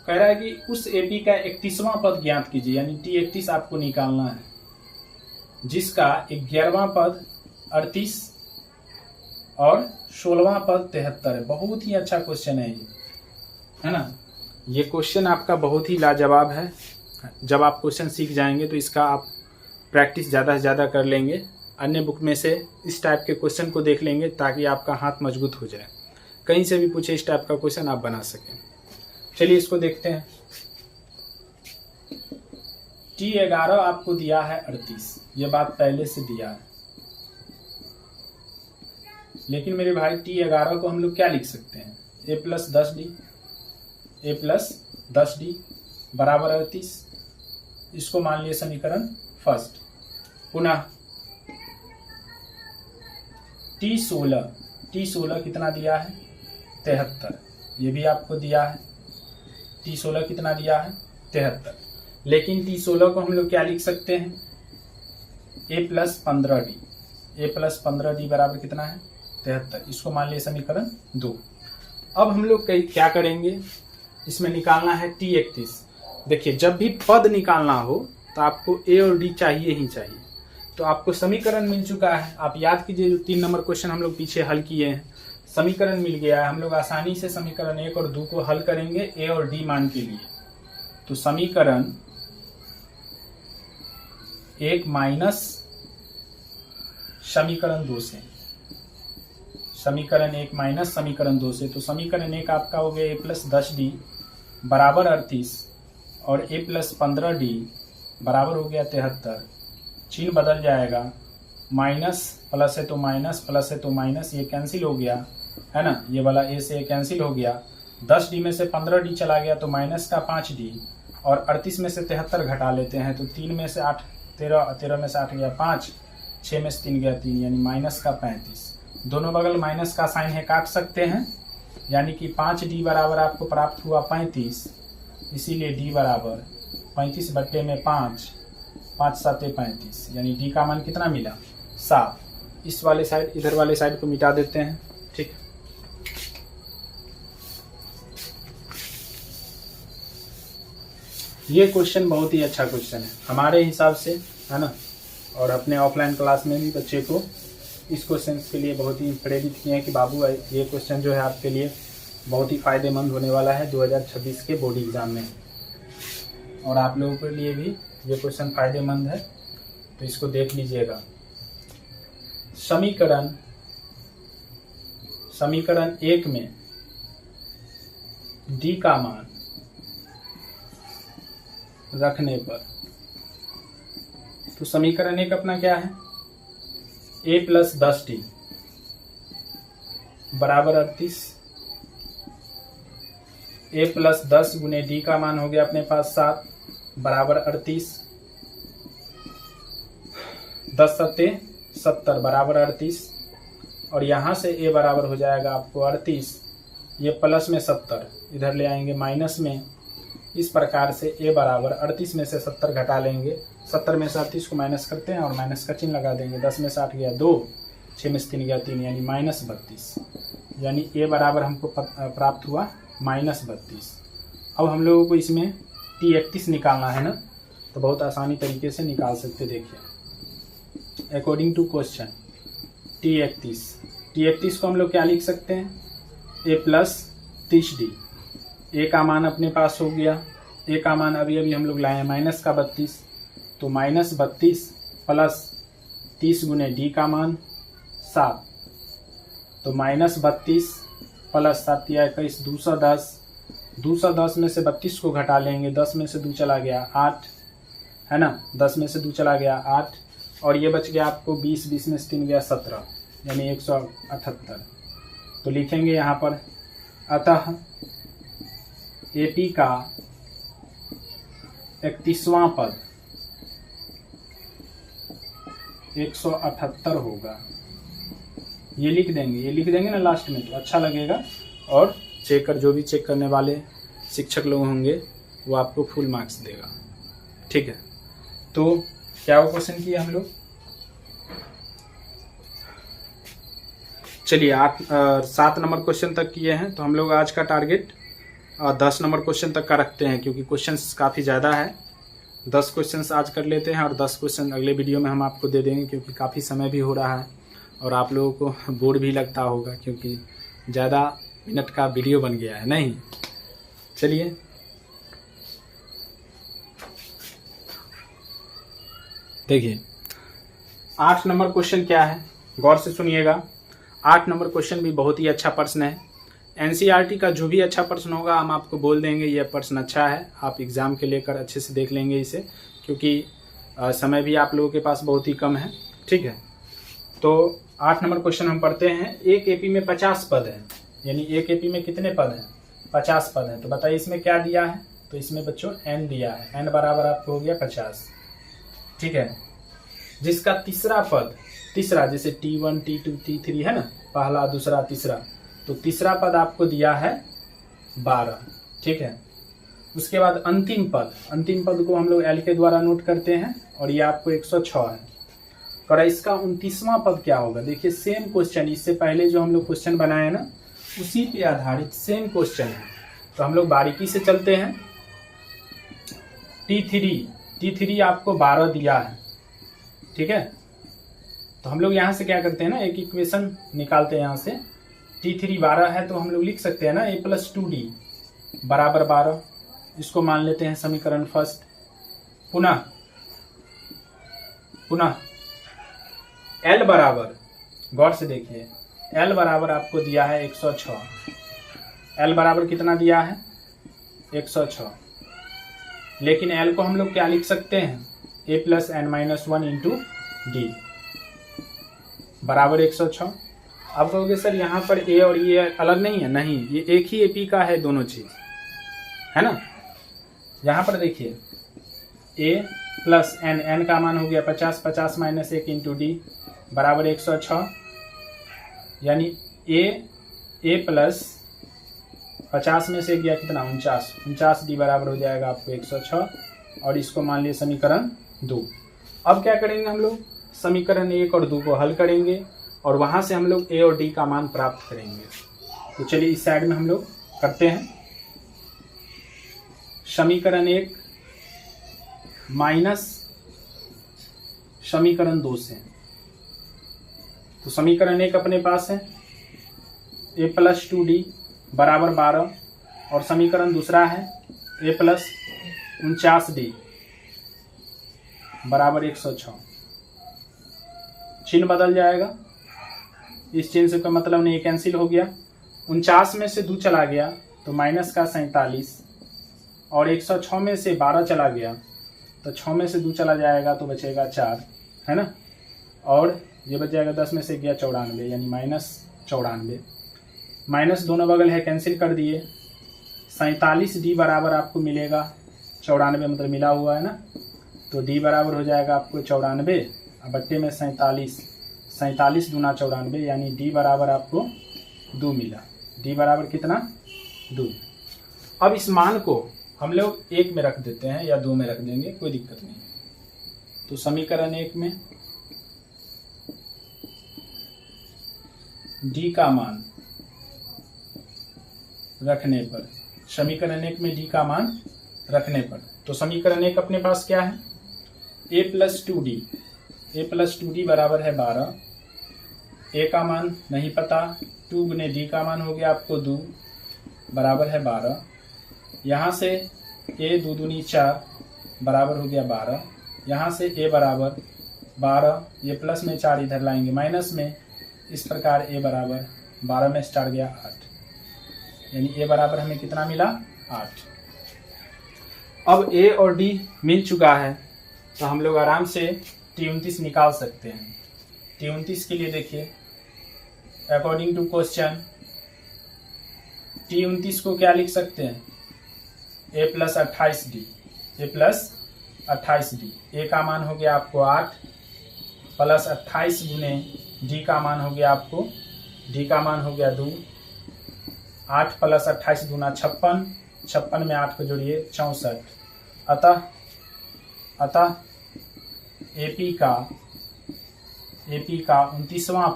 कह रहा है कि उस एपी का 31वां पद ज्ञात कीजिए, यानी T31 आपको निकालना है, जिसका 11वां पद 38 और 16वां पद 73 है। बहुत ही अच्छा क्वेश्चन है ये, है ना। ये क्वेश्चन आपका बहुत ही लाजवाब है। जब आप क्वेश्चन सीख जाएंगे तो इसका आप प्रैक्टिस ज़्यादा से ज़्यादा कर लेंगे, अन्य बुक में से इस टाइप के क्वेश्चन को देख लेंगे ताकि आपका हाथ मजबूत हो जाए, कहीं से भी पूछे इस टाइप का क्वेश्चन आप बना सकें। चलिए इसको देखते हैं। T11 आपको दिया है 38, ये बात पहले से दिया है, लेकिन मेरे भाई T11 को हम लोग क्या लिख सकते हैं, a + 10d बराबर 38, इसको मान लिए समीकरण फर्स्ट। पुनः T16 कितना दिया है, 73, ये भी आपको दिया है। T16 कितना दिया है, 73, लेकिन T16 को हम लोग क्या लिख सकते हैं, a + 15d बराबर कितना है, 73, इसको मान लिए समीकरण 2। अब हम लोग क्या करेंगे, इसमें निकालना है T31। देखिए, जब भी पद निकालना हो तो आपको a और d चाहिए ही चाहिए। तो आपको समीकरण मिल चुका है, आप याद कीजिए जो 3 नंबर क्वेश्चन हम लोग पीछे हल किए हैं, समीकरण मिल गया है। हम लोग आसानी से समीकरण 1 और 2 को हल करेंगे a और d मान के लिए। तो समीकरण 1 माइनस समीकरण 2 से, समीकरण 1 माइनस समीकरण 2 से, तो समीकरण 1 आपका हो गया a + 10d बराबर 38 और a + 15d बराबर हो गया 73। चिन्ह बदल जाएगा, माइनस प्लस है तो माइनस, प्लस है तो माइनस, ये कैंसिल हो गया, है ना। ये वाला a से कैंसिल हो गया, 10d में से 15d चला गया तो माइनस का 5d, और 38 में से 73 घटा लेते हैं तो 3 में से 8 13, 13 में से 8 गया 5, 6 में से 3 गया 3, यानी माइनस का 35। दोनों बगल माइनस का साइन है, काट सकते हैं, यानी कि 5d बराबर आपको प्राप्त हुआ 35, इसीलिए d बराबर 35 बट्टे में 5, 5 7 35, यानी d का मान कितना मिला, 7। इस वाले साइड, इधर वाले साइड को मिटा देते हैं। ठीक, ये क्वेश्चन बहुत ही अच्छा क्वेश्चन है हमारे हिसाब से, है ना। और अपने ऑफलाइन क्लास में भी बच्चे को इस क्वेश्चन के लिए बहुत ही प्रेरित किए हैं कि बाबू ये क्वेश्चन जो है आपके लिए बहुत ही फायदेमंद होने वाला है 2026 के बोर्ड एग्जाम में, और आप लोगों के लिए भी ये क्वेश्चन फायदेमंद है, तो इसको देख लीजिएगा। समीकरण 1 में d का मान रखने पर, तो समीकरण 1 अपना क्या है, a प्लस 10d बराबर 38। a प्लस 10 गुने d का मान हो गया अपने पास 7 बराबर 38। 10 सत्ते 70 बराबर 38। और यहाँ से a बराबर हो जाएगा आपको 38, ये प्लस में 70 इधर ले आएंगे माइनस में। इस प्रकार से a बराबर 38 में से 70 घटा लेंगे, 70 में से 38 को माइनस करते हैं और माइनस का चिन्ह लगा देंगे। 10 में से 8 गया 2, 6 में से 3 गया 3, यानी -32। यानी a बराबर हमको प्राप्त हुआ -32। अब हम लोगों को इसमें T31 निकालना है ना, तो बहुत आसानी तरीके से निकाल सकते। देखिए अकॉर्डिंग टू क्वेश्चन T31 को हम लोग क्या लिख सकते हैं, a प्लस 30d। a का मान अपने पास हो गया, a का मान अभी हम लोग लाए हैं माइनस का 32, तो -32 प्लस 30 गुने d का मान 7, तो -32 प्लस 7 या 21 210। 210 में से 32 को घटा लेंगे, 10 में से 2 चला गया 8 है ना, 10 में से 2 चला गया 8 और ये बच गया आपको 20, 20 में से 3 गया 17, यानी 178। तो लिखेंगे यहाँ पर, अतः AP का 31वां पद 178 होगा। ये लिख देंगे ना लास्ट में, तो अच्छा लगेगा। और जो भी चेक करने वाले शिक्षक लोग होंगे वो आपको फुल मार्क्स देगा। ठीक है, तो क्या वो क्वेश्चन किया हम लोग। चलिए 7 नंबर क्वेश्चन तक किए हैं, तो हम लोग आज का टारगेट 10 नंबर क्वेश्चन तक का रखते हैं, क्योंकि क्वेश्चंस काफ़ी ज़्यादा है। 10 क्वेश्चंस आज कर लेते हैं और 10 क्वेश्चन अगले वीडियो में हम आपको दे देंगे, क्योंकि काफ़ी समय भी हो रहा है और आप लोगों को बोर भी लगता होगा, क्योंकि ज़्यादा मिनट का वीडियो बन गया है नहीं। चलिए देखिए 8 नंबर क्वेश्चन क्या है, गौर से सुनिएगा। 8 नंबर क्वेश्चन भी बहुत ही अच्छा प्रश्न है। एनसीईआरटी का जो भी अच्छा प्रश्न होगा हम आपको बोल देंगे यह प्रश्न अच्छा है, आप एग्ज़ाम के लेकर अच्छे से देख लेंगे इसे, क्योंकि समय भी आप लोगों के पास बहुत ही कम है। ठीक है, तो 8 नंबर क्वेश्चन हम पढ़ते हैं। एक एपी में 50 पद हैं, यानी एक एपी में कितने पद हैं, 50 पद हैं। तो बताइए इसमें क्या दिया है, तो इसमें बच्चों n दिया है, n बराबर आपको हो गया 50। ठीक है, जिसका तीसरा पद, तीसरा जैसे T1 T2 T3 है ना, पहला दूसरा तीसरा, तो तीसरा पद आपको दिया है 12। ठीक है, उसके बाद अंतिम पद को हम लोग L के द्वारा नोट करते हैं और ये आपको 106 है। और इसका 29वां पद क्या होगा, देखिए सेम क्वेश्चन, इससे पहले जो हम लोग क्वेश्चन बनाए ना उसी पे आधारित सेम क्वेश्चन है, तो हम लोग बारीकी से चलते हैं। T3 आपको 12 दिया है। ठीक है, तो हम लोग यहाँ से क्या करते हैं ना, एक इक्वेशन निकालते हैं। यहाँ से T3 12 है, तो हम लोग लिख सकते हैं ना a प्लस 2d बराबर 12, इसको मान लेते हैं समीकरण फर्स्ट। पुनः L बराबर, गौर से देखिए, L बराबर आपको दिया है 106। L बराबर कितना दिया है, 106। लेकिन L को हम लोग क्या लिख सकते हैं, a plus n minus 1 into D बराबर 106। अब कहोगे सर यहाँ पर a और ये अलग नहीं है, नहीं, ये एक ही एपी का है दोनों चीज, है ना। यहाँ पर देखिए a प्लस n का मान हो गया 50, 50 माइनस 1 इंटू डी बराबर 106, यानी a प्लस 50 में से गया कितना 49 डी बराबर हो जाएगा आपको 106, और इसको मान लिए समीकरण 2। अब क्या करेंगे हम लोग, समीकरण 1 और 2 को हल करेंगे और वहां से हम लोग a और d का मान प्राप्त करेंगे। तो चलिए इस साइड में हम लोग करते हैं। समीकरण 1 माइनस समीकरण 2 से, तो समीकरण 1 अपने पास है a प्लस 2d बराबर 12, और समीकरण दूसरा है a प्लस 49d बराबर 106। चिन्ह बदल जाएगा, इस चिन्ह से कोई मतलब नहीं, कैंसिल हो गया। 49 में से 2 चला गया तो माइनस का 47, और 106 में से 12 चला गया तो 6 में से 2 चला जाएगा तो बचेगा 4, है ना। और ये बच जाएगा 10 में से गया 94, यानी -94। माइनस दोनों बगल है, कैंसिल कर दिए। 47D बराबर आपको मिलेगा 94, मतलब मिला हुआ है ना, तो D बराबर हो जाएगा आपको 94 बट्टे में 47, 47 दूना 94, यानी D बराबर आपको 2 मिला। D बराबर कितना? 2। अब इस मान को हम लोग 1 में रख देते हैं या 2 में रख देंगे, कोई दिक्कत नहीं। तो समीकरण 1 में D का मान रखने पर, समीकरण 1 में D का मान रखने पर, तो समीकरण 1 अपने पास क्या है? a + 2d, a + 2d बराबर है 12। a का मान नहीं पता, 2 गुने d का मान हो गया आपको 2 बराबर है 12। यहाँ से a 2 दूनी 4 बराबर हो गया 12। यहाँ से a बराबर 12, ये प्लस में 4 इधर लाएंगे माइनस में, इस प्रकार a बराबर 12 में 4 गया 8, यानी a बराबर हमें कितना मिला? 8। अब a और d मिल चुका है तो हम लोग आराम से T29 निकाल सकते हैं। T29 के लिए देखिए, अकॉर्डिंग टू क्वेश्चन T29 को क्या लिख सकते हैं? a + 28d, a + 28d। a का मान हो गया आपको 8 प्लस 28 गुने d का मान हो गया आपको, d का मान हो गया 2। 8 प्लस 28 दूना 56, 56 में 8 को जोड़िए 64। अतः AP का 29वां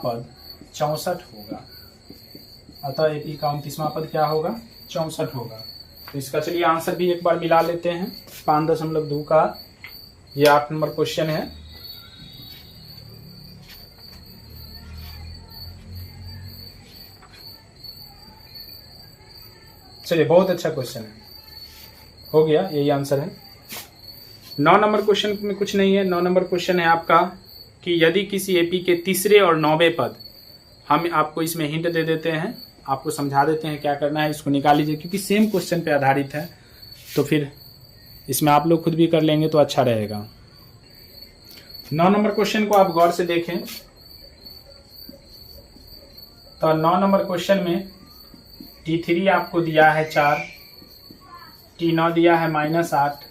पद 64 होगा। अतः AP का 29वां पद क्या होगा? 64 होगा। तो इसका चलिए आंसर भी एक बार मिला लेते हैं। 5.2 का ये 8 नंबर क्वेश्चन है। चलिए, बहुत अच्छा क्वेश्चन है, हो गया, यही आंसर है। 9 नंबर क्वेश्चन में कुछ नहीं है। 9 नंबर क्वेश्चन है आपका कि यदि किसी एपी के तीसरे और 9वें पद, हम आपको इसमें हिंट दे देते हैं, आपको समझा देते हैं क्या करना है, इसको निकाल लीजिए, क्योंकि सेम क्वेश्चन पे आधारित है तो फिर इसमें आप लोग खुद भी कर लेंगे तो अच्छा रहेगा। 9 नंबर क्वेश्चन को आप गौर से देखें तो 9 नंबर क्वेश्चन में T3 आपको दिया है 4, T9 दिया है -8,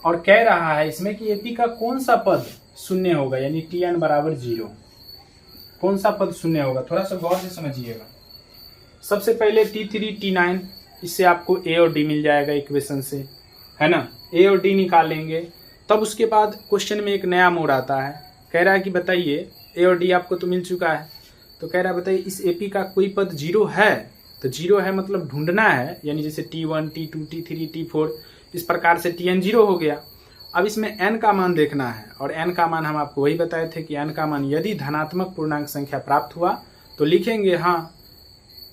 और कह रहा है इसमें कि एपी का कौन सा पद शून्य होगा, यानी Tn बराबर 0। कौन सा पद शून्य होगा, थोड़ा सा गौर से समझिएगा। सबसे पहले T3 T9, इससे आपको A और D मिल जाएगा इक्वेशन से, है ना। A और D निकालेंगे, तब उसके बाद क्वेश्चन में एक नया मोड़ आता है। कह रहा है कि बताइए, A और D आपको तो मिल चुका है, तो कह रहा है बताइए इस एपी का कोई पद 0 है। तो 0 है मतलब ढूंढना है, यानी जैसे T1 T2 T3 T4 इस प्रकार से Tn 0 हो गया। अब इसमें n का मान देखना है, और n का मान हम आपको वही बताए थे कि n का मान यदि धनात्मक पूर्णांक संख्या प्राप्त हुआ तो लिखेंगे हाँ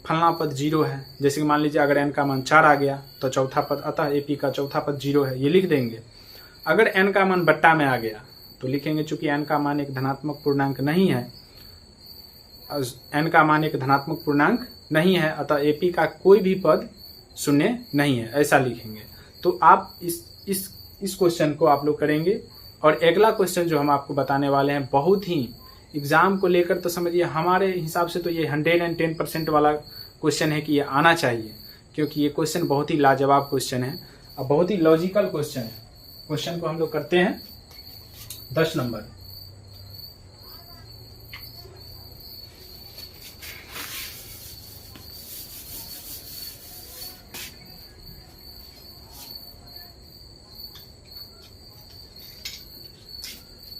फलना पद 0 है। जैसे कि मान लीजिए अगर n का मान 4 आ गया तो चौथा पद, अतः एपी का चौथा पद 0 है, ये लिख देंगे। अगर n का मान बट्टा में आ गया तो लिखेंगे चूंकि n का मान एक धनात्मक पूर्णांक नहीं है, n का मान एक धनात्मक पूर्णांक नहीं है, अतः एपी का कोई भी पद शून्य नहीं है, ऐसा लिखेंगे। तो आप इस क्वेश्चन को आप लोग करेंगे। और अगला क्वेश्चन जो हम आपको बताने वाले हैं, बहुत ही एग्जाम को लेकर तो समझिए हमारे हिसाब से तो ये 110% वाला क्वेश्चन है कि ये आना चाहिए, क्योंकि ये क्वेश्चन बहुत ही लाजवाब क्वेश्चन है और बहुत ही लॉजिकल क्वेश्चन है। क्वेश्चन को हम लोग करते हैं 10 नंबर।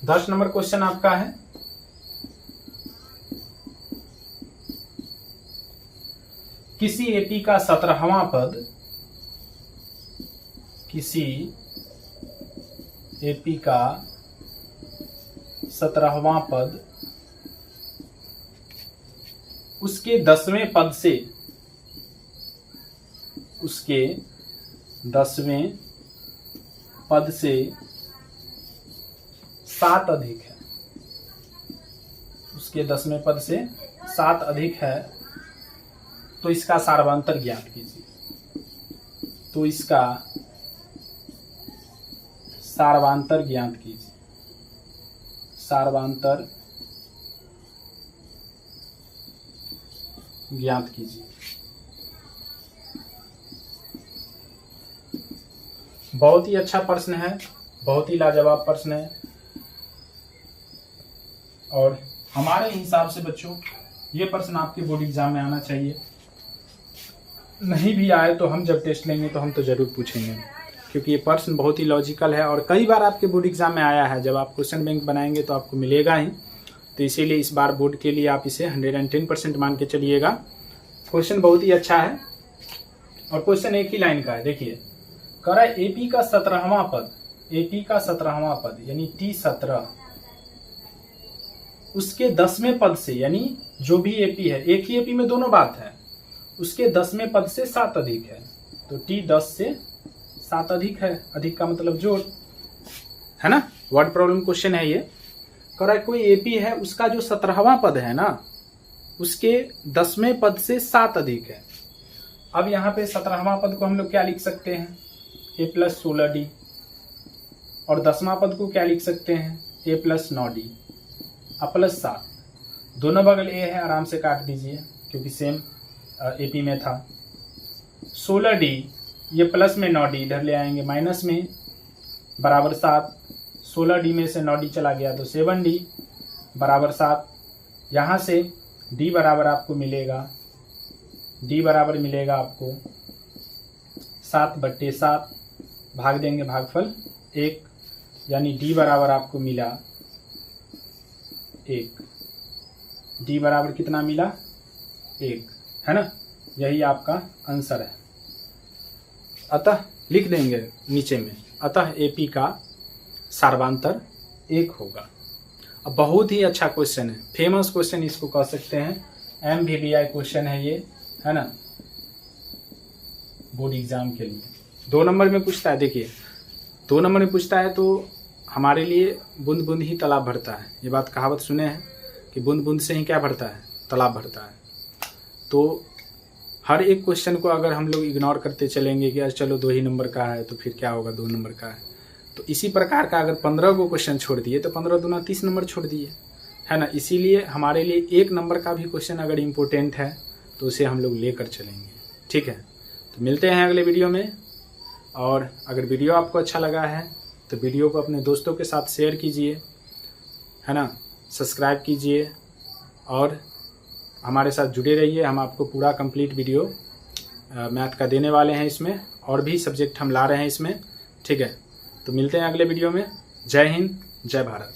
दस नंबर क्वेश्चन आपका है, किसी एपी का 17वां पद, किसी एपी का 17वां पद उसके 10वें पद से, उसके 10वें पद से 7 अधिक है। उसके 10वें पद से 7 अधिक है तो इसका सार्वंतर ज्ञात कीजिए। तो इसका सार्वंतर ज्ञात कीजिए। सार्वंतर ज्ञात कीजिए। बहुत ही अच्छा प्रश्न है, बहुत ही लाजवाब प्रश्न है और हमारे हिसाब से बच्चों ये प्रश्न आपके बोर्ड एग्जाम में आना चाहिए। नहीं भी आए तो हम जब टेस्ट लेंगे तो हम तो जरूर पूछेंगे, क्योंकि ये प्रश्न बहुत ही लॉजिकल है और कई बार आपके बोर्ड एग्जाम में आया है। जब आप क्वेश्चन बैंक बनाएंगे तो आपको मिलेगा ही, तो इसीलिए इस बार बोर्ड के लिए आप इसे 110% मान के चलिएगा। क्वेश्चन बहुत ही अच्छा है और क्वेश्चन एक ही लाइन का है। देखिए, कह रहा है एपी का 17वां पद, एपी का 17वां पद यानी T17 उसके 10वें पद से, यानी जो भी एपी है, एक ही एपी में दोनों बात है, उसके 10वें पद से 7 अधिक है। तो T10 से 7 अधिक है, अधिक का मतलब जोड़ है ना, वर्ड प्रॉब्लम क्वेश्चन है ये। कह रहा है कोई एपी है, उसका जो 17वां पद है ना, उसके 10वें पद से 7 अधिक है। अब यहाँ पे 17वां पद को हम लोग क्या लिख सकते हैं, a + 16d, और 10वां पद को क्या लिख सकते हैं, a + 9d प्लस 7। दोनों बगल a है, आराम से काट दीजिए क्योंकि सेम एपी में था। 16d ये प्लस में 9d इधर ले आएंगे माइनस में, बराबर 7। 16d में से 9d चला गया तो 7d बराबर 7। यहाँ से d बराबर आपको मिलेगा, d बराबर मिलेगा आपको 7/7, भाग देंगे भागफल 1, यानी d बराबर आपको मिला 1। d बराबर कितना मिला, 1, है ना। यही आपका आंसर है। अतः लिख देंगे नीचे में, अतः एपी का सार्वंतर 1 होगा। अब बहुत ही अच्छा क्वेश्चन है, फेमस क्वेश्चन इसको कह सकते हैं, MVBI क्वेश्चन है ये, है ना, बोर्ड एग्जाम के लिए 2 नंबर में पूछता है। देखिए 2 नंबर में पूछता है तो हमारे लिए बूंद बूंद ही तालाब भरता है। ये बात कहावत सुने हैं कि बूंद बूंद से ही क्या भरता है, तालाब भरता है। तो हर एक क्वेश्चन को अगर हम लोग इग्नोर करते चलेंगे कि चलो 2 ही नंबर का है तो फिर क्या होगा, 2 नंबर का है, तो इसी प्रकार का अगर 15 को क्वेश्चन छोड़ दिए तो 15 दूना 30 नंबर छोड़ दिए, है ना। इसीलिए हमारे लिए 1 नंबर का भी क्वेश्चन अगर इम्पोर्टेंट है तो उसे हम लोग लेकर चलेंगे, ठीक है। तो मिलते हैं अगले वीडियो में, और अगर वीडियो आपको अच्छा लगा है तो वीडियो को अपने दोस्तों के साथ शेयर कीजिए, है ना, सब्सक्राइब कीजिए और हमारे साथ जुड़े रहिए। हम आपको पूरा कंप्लीट वीडियो मैथ का देने वाले हैं, इसमें और भी सब्जेक्ट हम ला रहे हैं इसमें, ठीक है। तो मिलते हैं अगले वीडियो में। जय हिंद, जय भारत।